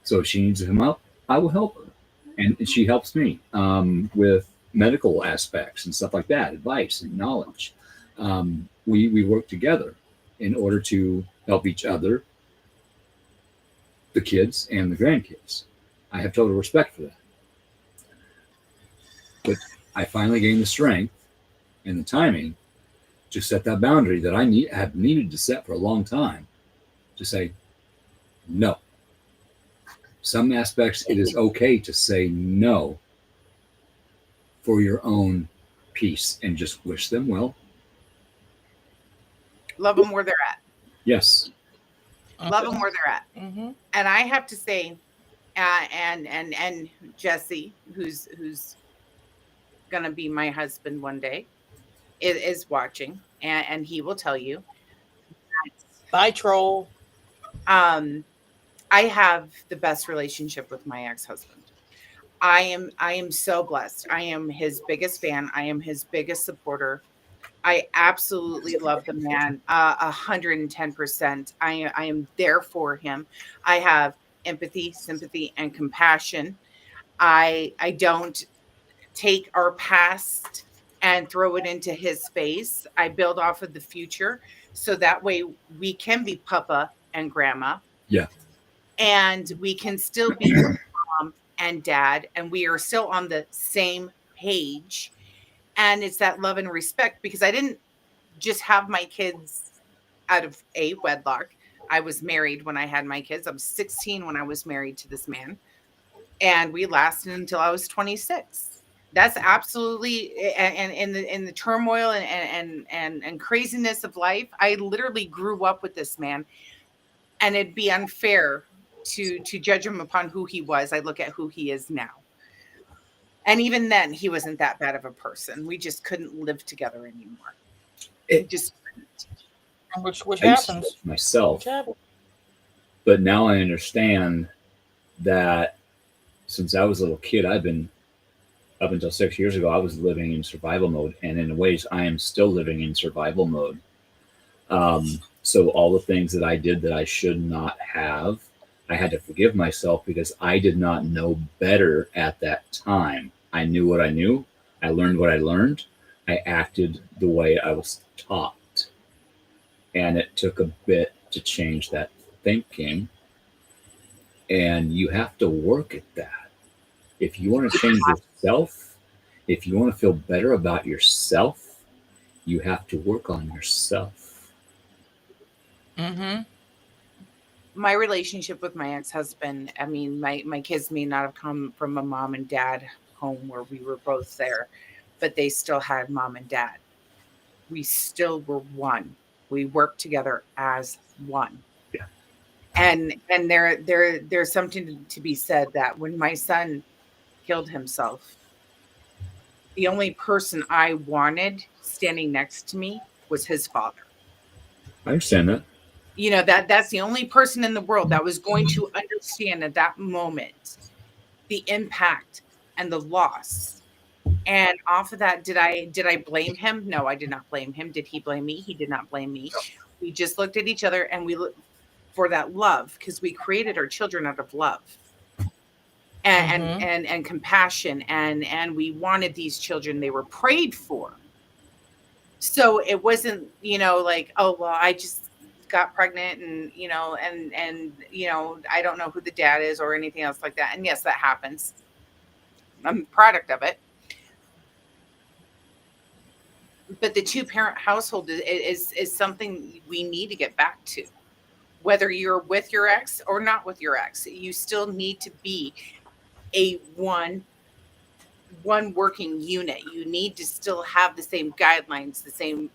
So if she needs some help, I will help her. And she helps me with medical aspects and stuff like that, advice and knowledge. we work together in order to help each other, the kids and the grandkids. I have total respect for that. But I finally gained the strength and the timing to set that boundary that have needed to set for a long time, to say no. Some aspects it is okay to say no for your own peace and just wish them well. Love them where they're at. Yes. Love them where they're at. Mm-hmm. And I have to say, and Jesse, who's gonna be my husband one day, is watching, and he will tell you. Bye, troll. I have the best relationship with my ex-husband. I am so blessed. I am his biggest fan. I am his biggest supporter. I absolutely love the man 110%. I am there for him. I have empathy, sympathy, and compassion. I don't take our past and throw it into his face. I build off of the future so that way we can be Papa and Grandma. Yeah. And we can still be Mom and Dad, and we are still on the same page. And it's that love and respect, because I didn't just have my kids out of a wedlock. I was married when I had my kids. I was 16 when I was married to this man, and we lasted until I was 26. That's absolutely, and in the turmoil and craziness of life, I literally grew up with this man, and it'd be unfair to judge him upon who he was. I look at who he is now. And even then, he wasn't that bad of a person. We just couldn't live together anymore. It just couldn't. Which I used to happens. judge myself, Which happens. but now I understand that since I was a little kid, I've been up until 6 years ago, I was living in survival mode, and in ways, I am still living in survival mode. So all the things that I did that I should not have, I had to forgive myself because I did not know better at that time. I knew what I knew. I learned what I learned. I acted the way I was taught. And it took a bit to change that thinking. And you have to work at that. If you want to change yourself, if you want to feel better about yourself, you have to work on yourself. Mm-hmm. My relationship with my ex-husband, I mean, my kids may not have come from a mom and dad home where we were both there, but they still had mom and dad. We still were one. We worked together as one. Yeah. And there's something to be said that when my son killed himself, the only person I wanted standing next to me was his father. I understand that. You know, that's the only person in the world that was going to understand at that moment the impact and the loss. And off of that, did I blame him? No, I did not blame him. Did he blame me? He did not blame me. We just looked at each other and we looked for that love, because we created our children out of love and compassion, and we wanted these children. They were prayed for. So it wasn't, like, oh, well, I just got pregnant and I don't know who the dad is or anything else like that. And yes, that happens. I'm a product of it. But the 2-parent household is something we need to get back to. Whether you're with your ex or not with your ex, you still need to be a one working unit. You need to still have the same guidelines, the same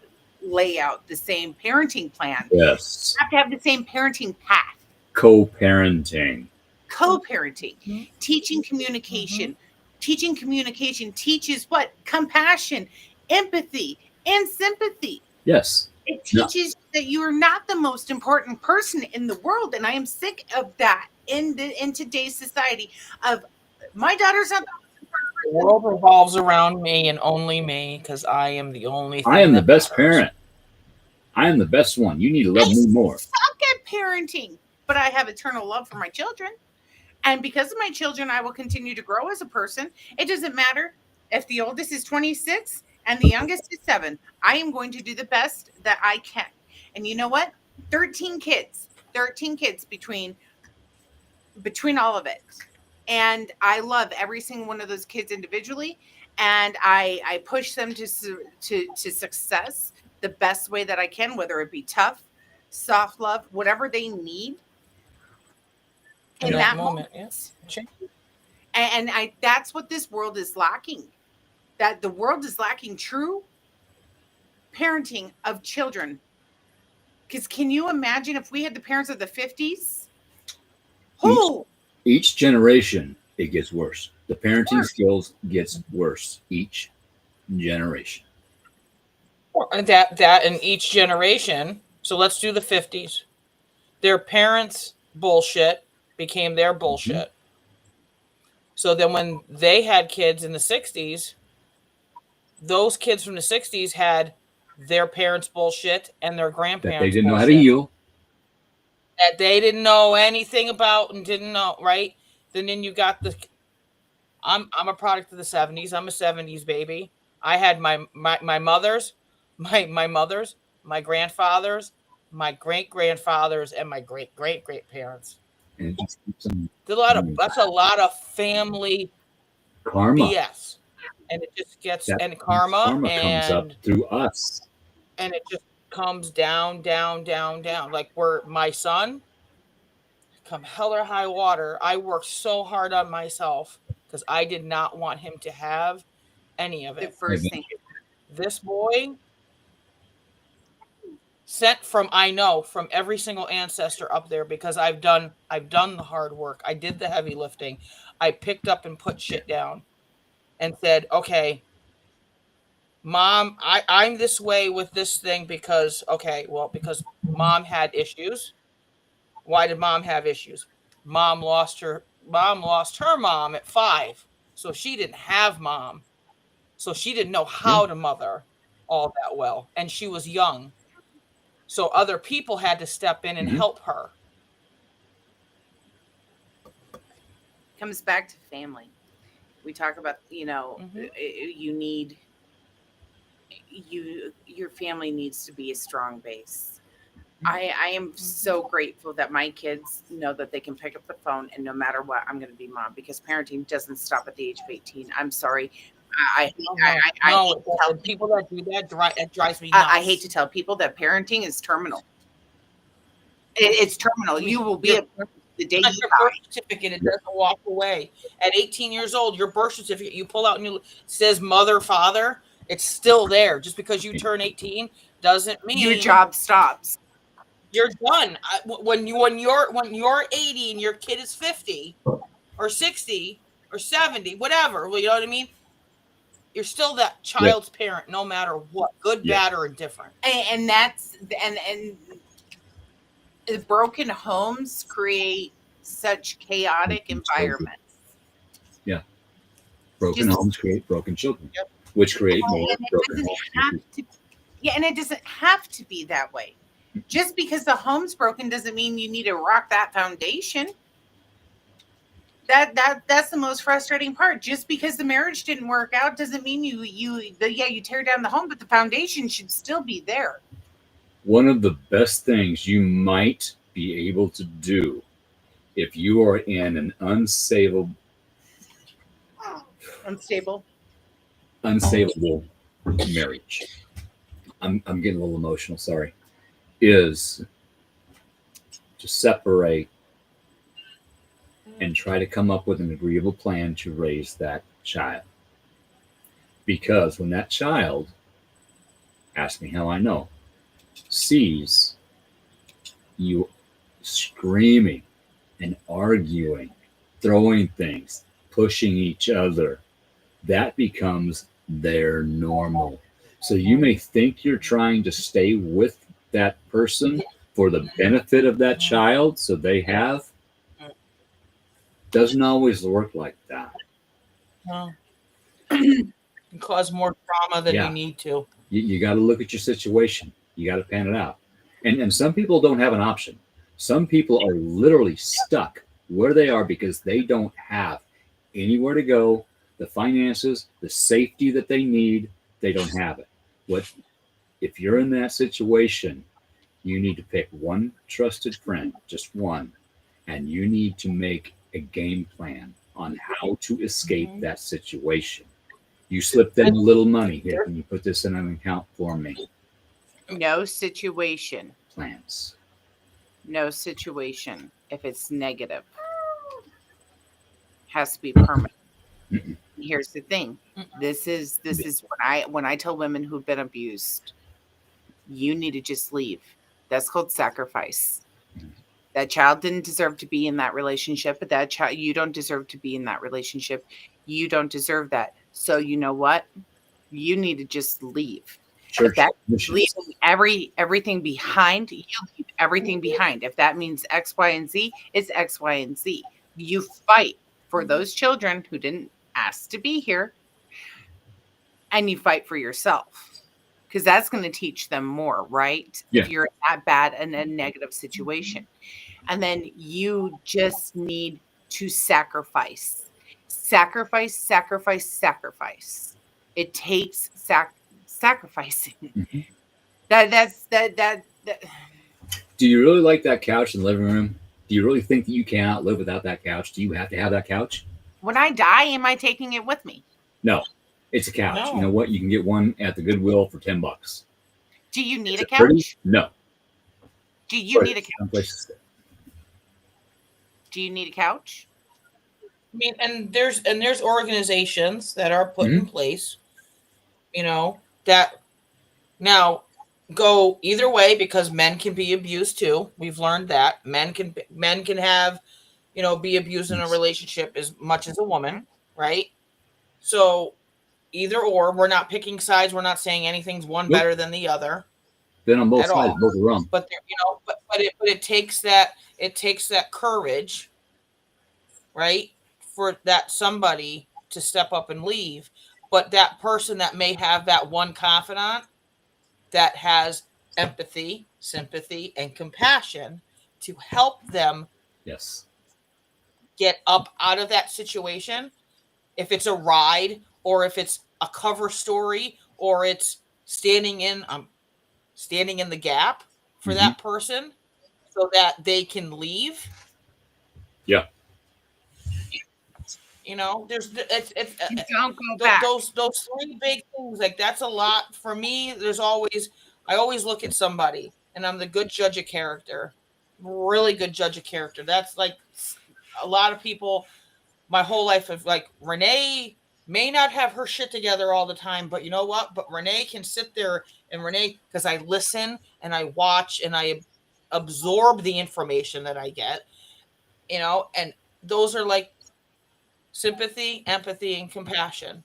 layout, the same parenting plan. Yes. You have to have the same parenting path. Co-parenting. Co-parenting. Teaching communication. Teaching communication teaches what? Compassion, empathy, and sympathy. Yes. It teaches that you are not the most important person in the world. And I am sick of that in today's society of my daughter's not the world revolves around me and only me, because I am the only thing I am the best matters. parent. I am the best one. You need to love me more. I suck at parenting, but I have eternal love for my children. And because of my children, I will continue to grow as a person. It doesn't matter if the oldest is 26 and the youngest is 7. I am going to do the best that I can. And you know what? 13 kids between all of it. And I love every single one of those kids individually. And I push them to success the best way that I can, whether it be tough, soft love, whatever they need in that moment. Yes. And that's what this world is lacking. That the world is lacking true parenting of children. Because can you imagine if we had the parents of the 50s? Each generation, it gets worse. The parenting skills gets worse each generation. That in each generation. So let's do the 50s. Their parents' bullshit became their bullshit. So then when they had kids in the 60s, those kids from the 60s had their parents' bullshit and their grandparents' That they didn't know how bullshit. to heal. That they didn't know anything about and didn't know, right? Then you got the I'm a product of the 70s. I'm a 70s baby. I had my mothers, my mothers, my grandfathers, my great grandfathers, and my great parents. And it just keeps on That's a lot of family karma. BS. And it just gets That karma comes up through us. And it just comes down. Like where my son, come hell or high water, I worked so hard on myself because I did not want him to have any of it. The first thing. This boy sent from every single ancestor up there because I've done the hard work. I did the heavy lifting. I picked up and put shit down and said, okay, Mom, I'm this way with this thing because Mom had issues. Why did Mom have issues? Mom lost her mom at 5. So she didn't have mom. So she didn't know how to mother all that well. And she was young. So other people had to step in and help her. Comes back to family. We talk about, your family needs to be a strong base. I am so grateful that my kids know that they can pick up the phone and no matter what, I'm going to be mom, because parenting doesn't stop at the age of 18. I'm sorry. People that do that, it drives me nuts. I hate to tell people that parenting is terminal. It's terminal. You will be the day you your birth certificate, it doesn't walk away. At 18 years old, your birth certificate, you pull out and it says mother, father, it's still there. Just because you turn 18 doesn't mean your job stops. You're done. When you're 80 and your kid is 50 or 60 or 70, whatever, well, you know what I mean? You're still that child's parent, no matter what, good, bad, or indifferent. And that's and the broken homes create such chaotic environments. Yeah. Broken homes create broken children, which create more broken homes. And it doesn't have to be that way. Just because the home's broken doesn't mean you need to rock that foundation. That's the most frustrating part. Just because the marriage didn't work out doesn't mean you tear down the home, but the foundation should still be there. One of the best things you might be able to do if you are in an unstable marriage, I'm getting a little emotional, sorry, is to separate and try to come up with an agreeable plan to raise that child. Because when that child, ask me how I know, sees you screaming and arguing, throwing things, pushing each other, that becomes their normal. So you may think you're trying to stay with that person for the benefit of that child, so they have. Doesn't always work like that. No. You cause more trauma than you need to. You got to look at your situation. You got to pan it out. And some people don't have an option. Some people are literally stuck where they are because they don't have anywhere to go, the finances, the safety that they need, they don't have it. What if you're in that situation? You need to pick one trusted friend, just one, and you need to make a game plan on how to escape that situation. You slip them a little money here. Can you put this in an account for me? No situation. Plans. No situation. If it's negative, has to be permanent. Mm-mm. Here's the thing. This is when I tell women who've been abused, you need to just leave. That's called sacrifice. That child didn't deserve to be in that relationship, but that child, you don't deserve to be in that relationship. You don't deserve that. So you know what? You need to just leave. If that means leaving everything behind, you leave everything behind. If that means X, Y, and Z, it's X, Y, and Z. You fight for those children who didn't ask to be here, and you fight for yourself, because that's going to teach them more, right? Yeah. If you're in that bad and a negative situation. And then you just need to sacrifice. Sacrifice. It takes sacrificing. Mm-hmm. That's. Do you really like that couch in the living room? Do you really think that you cannot live without that couch? Do you have to have that couch? When I die, am I taking it with me? No, it's a couch. No. You know what? You can get one at the Goodwill for $10. Do you need Is a it pretty? couch? No. Do you But need a it's couch? someplace to stay. Do you need a couch? I mean, and there's organizations that are put in place, you know, that now go either way, because men can be abused too. We've learned that men can have, you know, be abused in a relationship as much as a woman, right? So either or, we're not picking sides. We're not saying anything's one better than the other. Been on both At sides, all. both are wrong. But there, you know, but it takes that courage, right, for that somebody to step up and leave. But that person that may have that one confidant that has empathy, sympathy, and compassion to help them Yes. get up out of that situation. If it's a ride, or if it's a cover story, or it's standing in the gap for that person so that they can leave. Yeah. You know, there's Don't go back. those three big things. Like, that's a lot for me. I always look at somebody, and I'm the good judge of character, really good judge of character. That's like a lot of people. My whole life of, like, Renee may not have her shit together all the time, but you know what? But Renee can sit there, and Renee, because I listen and I watch and I absorb the information that I get, you know, and those are like sympathy, empathy, and compassion.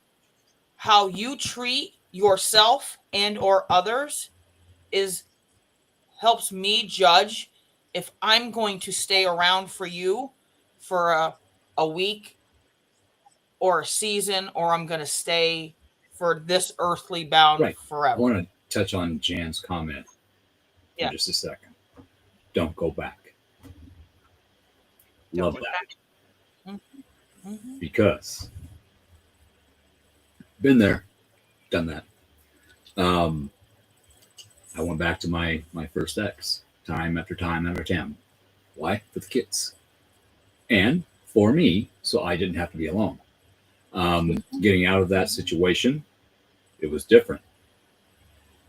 How you treat yourself and or others helps me judge if I'm going to stay around for you for a week or a season, or I'm going to stay for this earthly bound forever. I want to touch on Jan's comment for just a second. Don't go back. Love that. Mm-hmm. Because been there, done that. I went back to my first ex time after time after time. Why? For the kids. And for me, so I didn't have to be alone. Getting out of that situation, it was different.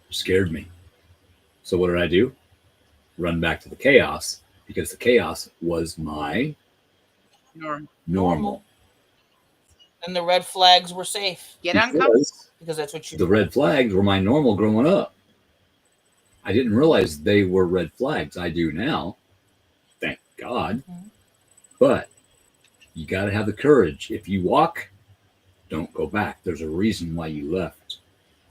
It scared me. So what did I do? Run back to the chaos, because the chaos was my normal. And the red flags were safe. Get uncomfortable. Because that's what you The red flags were my normal growing up. I didn't realize they were red flags. I do now. Thank God. But you got to have the courage. If you walk, don't go back. There's a reason why you left.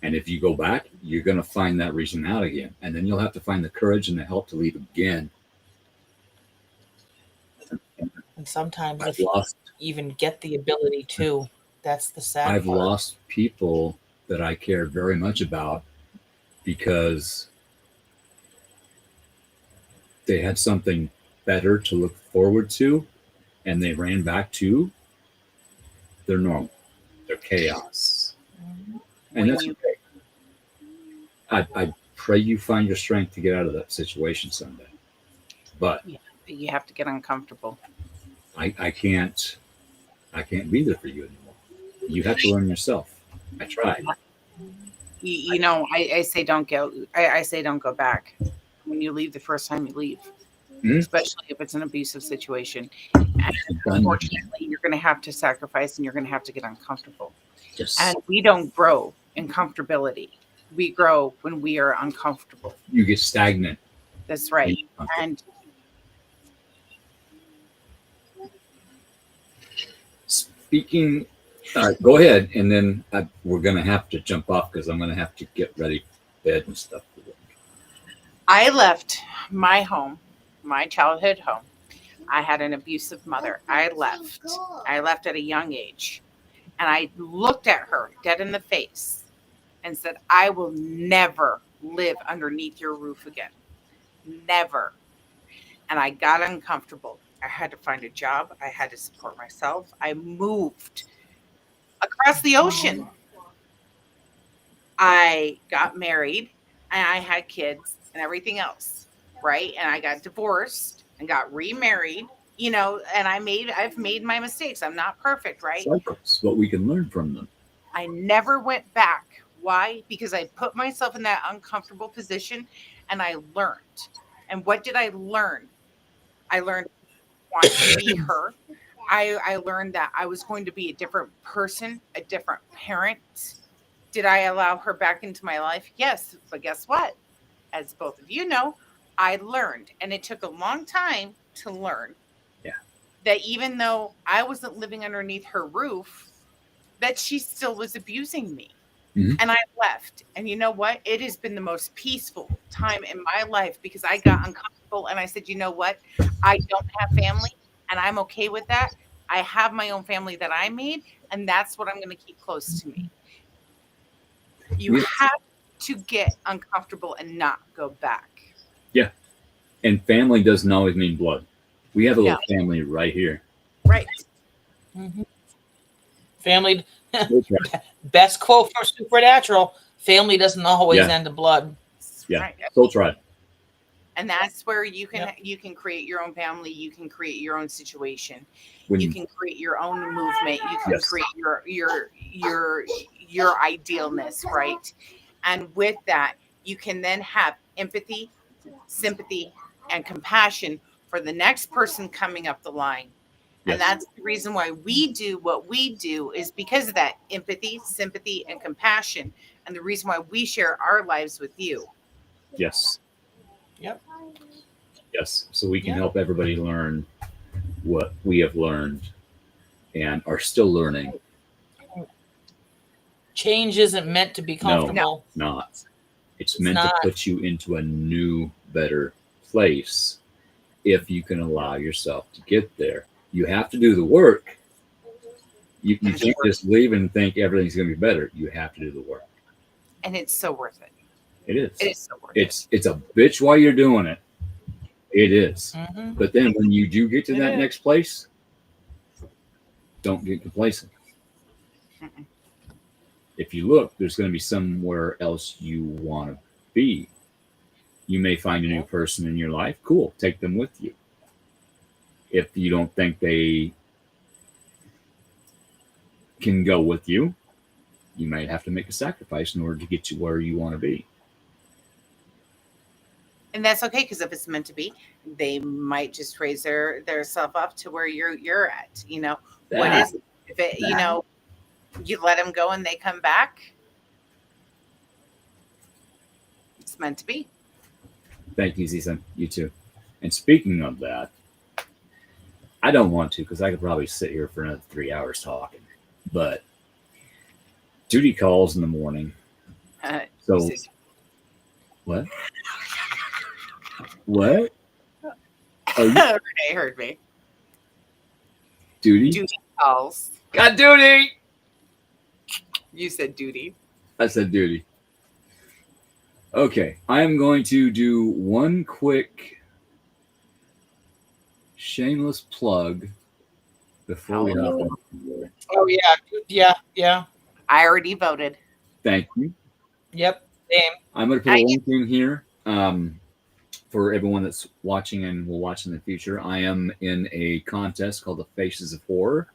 And if you go back, you're going to find that reason out again. And then you'll have to find the courage and the help to leave again. And sometimes if you even get the ability to, that's the sad I've part. lost people that I cared very much about because they had something better to look forward to, and they ran back to their normal, their chaos. And that's okay. I pray you find your strength to get out of that situation someday. But You have to get uncomfortable. I can't be there for you anymore. You have to learn yourself. I tried. You know, I say don't go. I say don't go back. When you leave the first time you leave, especially if it's an abusive situation. And unfortunately, you're going to have to sacrifice and you're going to have to get uncomfortable. Yes. And we don't grow in comfortability. We grow when we are uncomfortable. You get stagnant. That's right. And speaking, go ahead, and then we're going to have to jump off because I'm going to have to get ready for bed and stuff. I left my home, my childhood home. I had an abusive mother. I left. I left at a young age. And I looked at her dead in the face and said, I will never live underneath your roof again. Never. And I got uncomfortable. I had to find a job. I had to support myself. I moved across the ocean. I got married and I had kids and everything else, right? And I got divorced and got remarried, you know, and I've made my mistakes. I'm not perfect, right? Cycles, but we can learn from them. I never went back. Why? Because I put myself in that uncomfortable position and I learned. And what did I learn? I learned I want to be her. I learned that I was going to be a different person, a different parent. Did I allow her back into my life? Yes. But guess what? As both of you know, I learned. And it took a long time to learn. Yeah. That even though I wasn't living underneath her roof, that she still was abusing me. Mm-hmm. And I left. And you know what? It has been the most peaceful time in my life because I got uncomfortable and I said, you know what? I don't have family and I'm okay with that. I have my own family that I made and that's what I'm going to keep close to me. You have to get uncomfortable and not go back. Yeah. And family doesn't always mean blood. We have a little family right here. Right. Mm-hmm. Family. Best quote for Supernatural: family doesn't always end in blood. Yeah. Right. Soul Tribe. And that's where you can create your own family. You can create your own situation. You can create your own movement. You can create your idealness, right? And with that, you can then have empathy, sympathy, and compassion for the next person coming up the line. Yes. And that's the reason why we do what we do is because of that empathy, sympathy, and compassion. And the reason why we share our lives with you. Yes. Yep. Yes. So we can help everybody learn what we have learned and are still learning. Change isn't meant to be comfortable. No, not. It's meant to put you into a new, better place if you can allow yourself to get there. You have to do the work. You can't just leave and think everything's going to be better. You have to do the work. And it's so worth it. It is. It is so worth it. It's a bitch while you're doing it. It is. Mm-hmm. But then when you do get to that next place, don't get complacent. Mm-mm. If you look, there's going to be somewhere else you want to be. You may find a new person in your life. Cool. Take them with you. If you don't think they can go with you, you might have to make a sacrifice in order to get you where you want to be. And that's okay, because if it's meant to be, they might just raise their self up to where you're at. You know, what is it? If it, you know, you let them go and they come back, it's meant to be. Thank you, Zisa. You too. And speaking of that, I don't want to because I could probably sit here for another 3 hours talking. But duty calls in the morning. So what? What? Renee heard me. Duty? Duty calls. Got duty! You said duty. I said duty. Okay. I am going to do one quick shameless plug before we hop on. Oh, yeah. I already voted. Thank you. Yep. Same. I'm going to put a link in here for everyone that's watching and will watch in the future. I am in a contest called the Faces of Horror.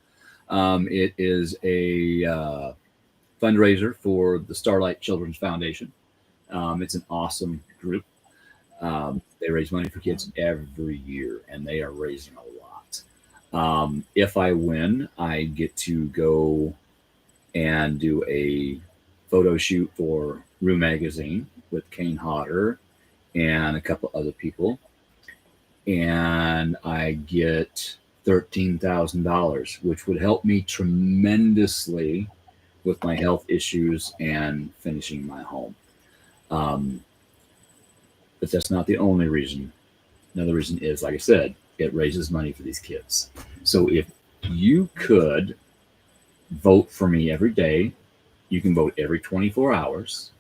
It is a fundraiser for the Starlight Children's Foundation. It's an awesome group. They raise money for kids every year, and they are raising a lot. If I win, I get to go and do a photo shoot for Rue Magazine with Kane Hodder and a couple other people. And I get $13,000, which would help me tremendously with my health issues and finishing my home. But that's not the only reason. Another reason is, like I said, it raises money for these kids. So if you could vote for me every day, you can vote every 24 hours.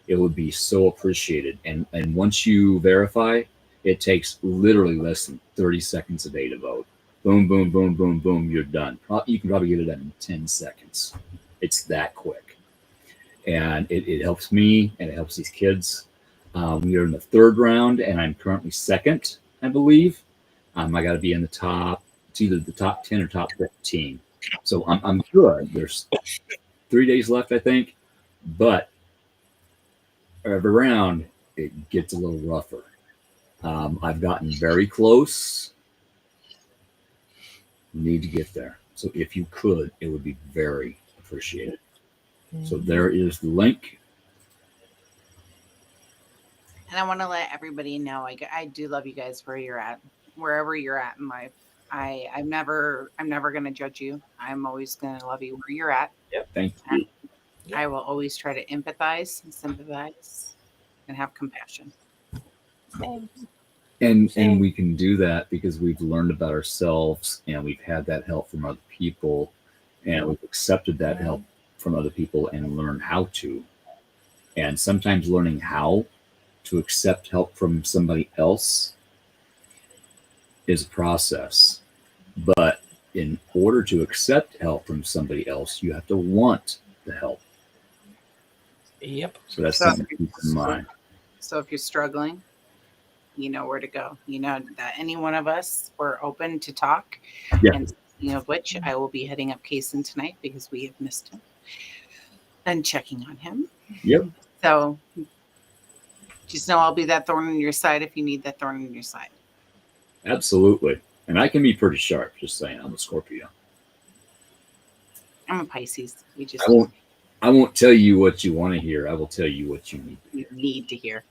It would be so appreciated. And once you verify, it takes literally less than 30 seconds a day to vote. Boom, boom, boom, boom, boom, you're done. You can probably get it done in 10 seconds. It's that quick. And it helps me and it helps these kids. We are in the third round, and I'm currently second, I believe. I got to be in the top. It's either the top 10 or top 15. So I'm good. There's 3 days left, I think. But every round, it gets a little rougher. I've gotten very close. Need to get there. So if you could, it would be very appreciated. So there is the link. And I want to let everybody know I do love you guys where you're at, wherever you're at in life. I'm never going to judge you. I'm always going to love you where you're at. Yep. Thank you. I will always try to empathize and sympathize and have compassion. And we can do that because we've learned about ourselves and we've had that help from other people and we've accepted that help from other people and learned how to. And sometimes learning how to accept help from somebody else is a process. But in order to accept help from somebody else, you have to want the help. Yep. So that's something to keep in mind. So if you're struggling, you know where to go. You know that any one of us, we're open to talk. Yeah. And speaking of which, I will be heading up Kaysen tonight because we have missed him and checking on him. Yep. So just know I'll be that thorn in your side if you need that thorn in your side. Absolutely. And I can be pretty sharp, just saying. I'm a Scorpio. I'm a Pisces. I won't tell you what you want to hear. I will tell you what you need to hear.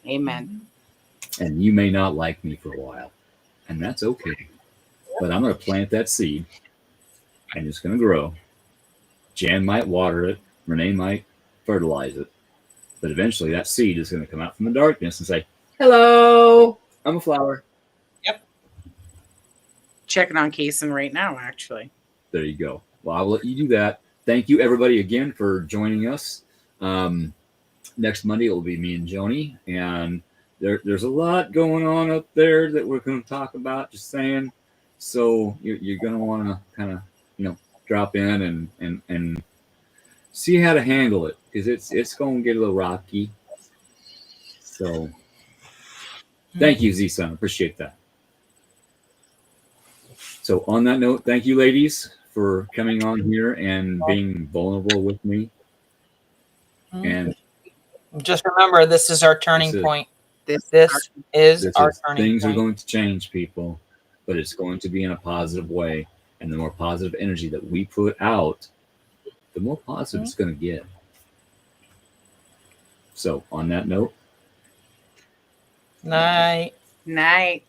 Amen. And you may not like me for a while, and that's okay. But I'm going to plant that seed, and it's going to grow. Jan might water it. Renee might fertilize it. But eventually that seed is going to come out from the darkness and say, hello, I'm a flower. Yep. Checking on Kaysen right now, actually. There you go. Well, I'll let you do that. Thank you, everybody, again for joining us. Next Monday, it will be me and Joni. And there's a lot going on up there that we're going to talk about, just saying. So you're going to want to kind of, drop in and see how to handle it, because it's going to get a little rocky. So thank you, Z-Son. Appreciate that. So on that note, thank you, ladies, for coming on here and being vulnerable with me. And just remember, this is our turning point. This is our turning point. Things are going to change, people, but it's going to be in a positive way. And the more positive energy that we put out, the more positive it's going to get. So on that note. Night. Night.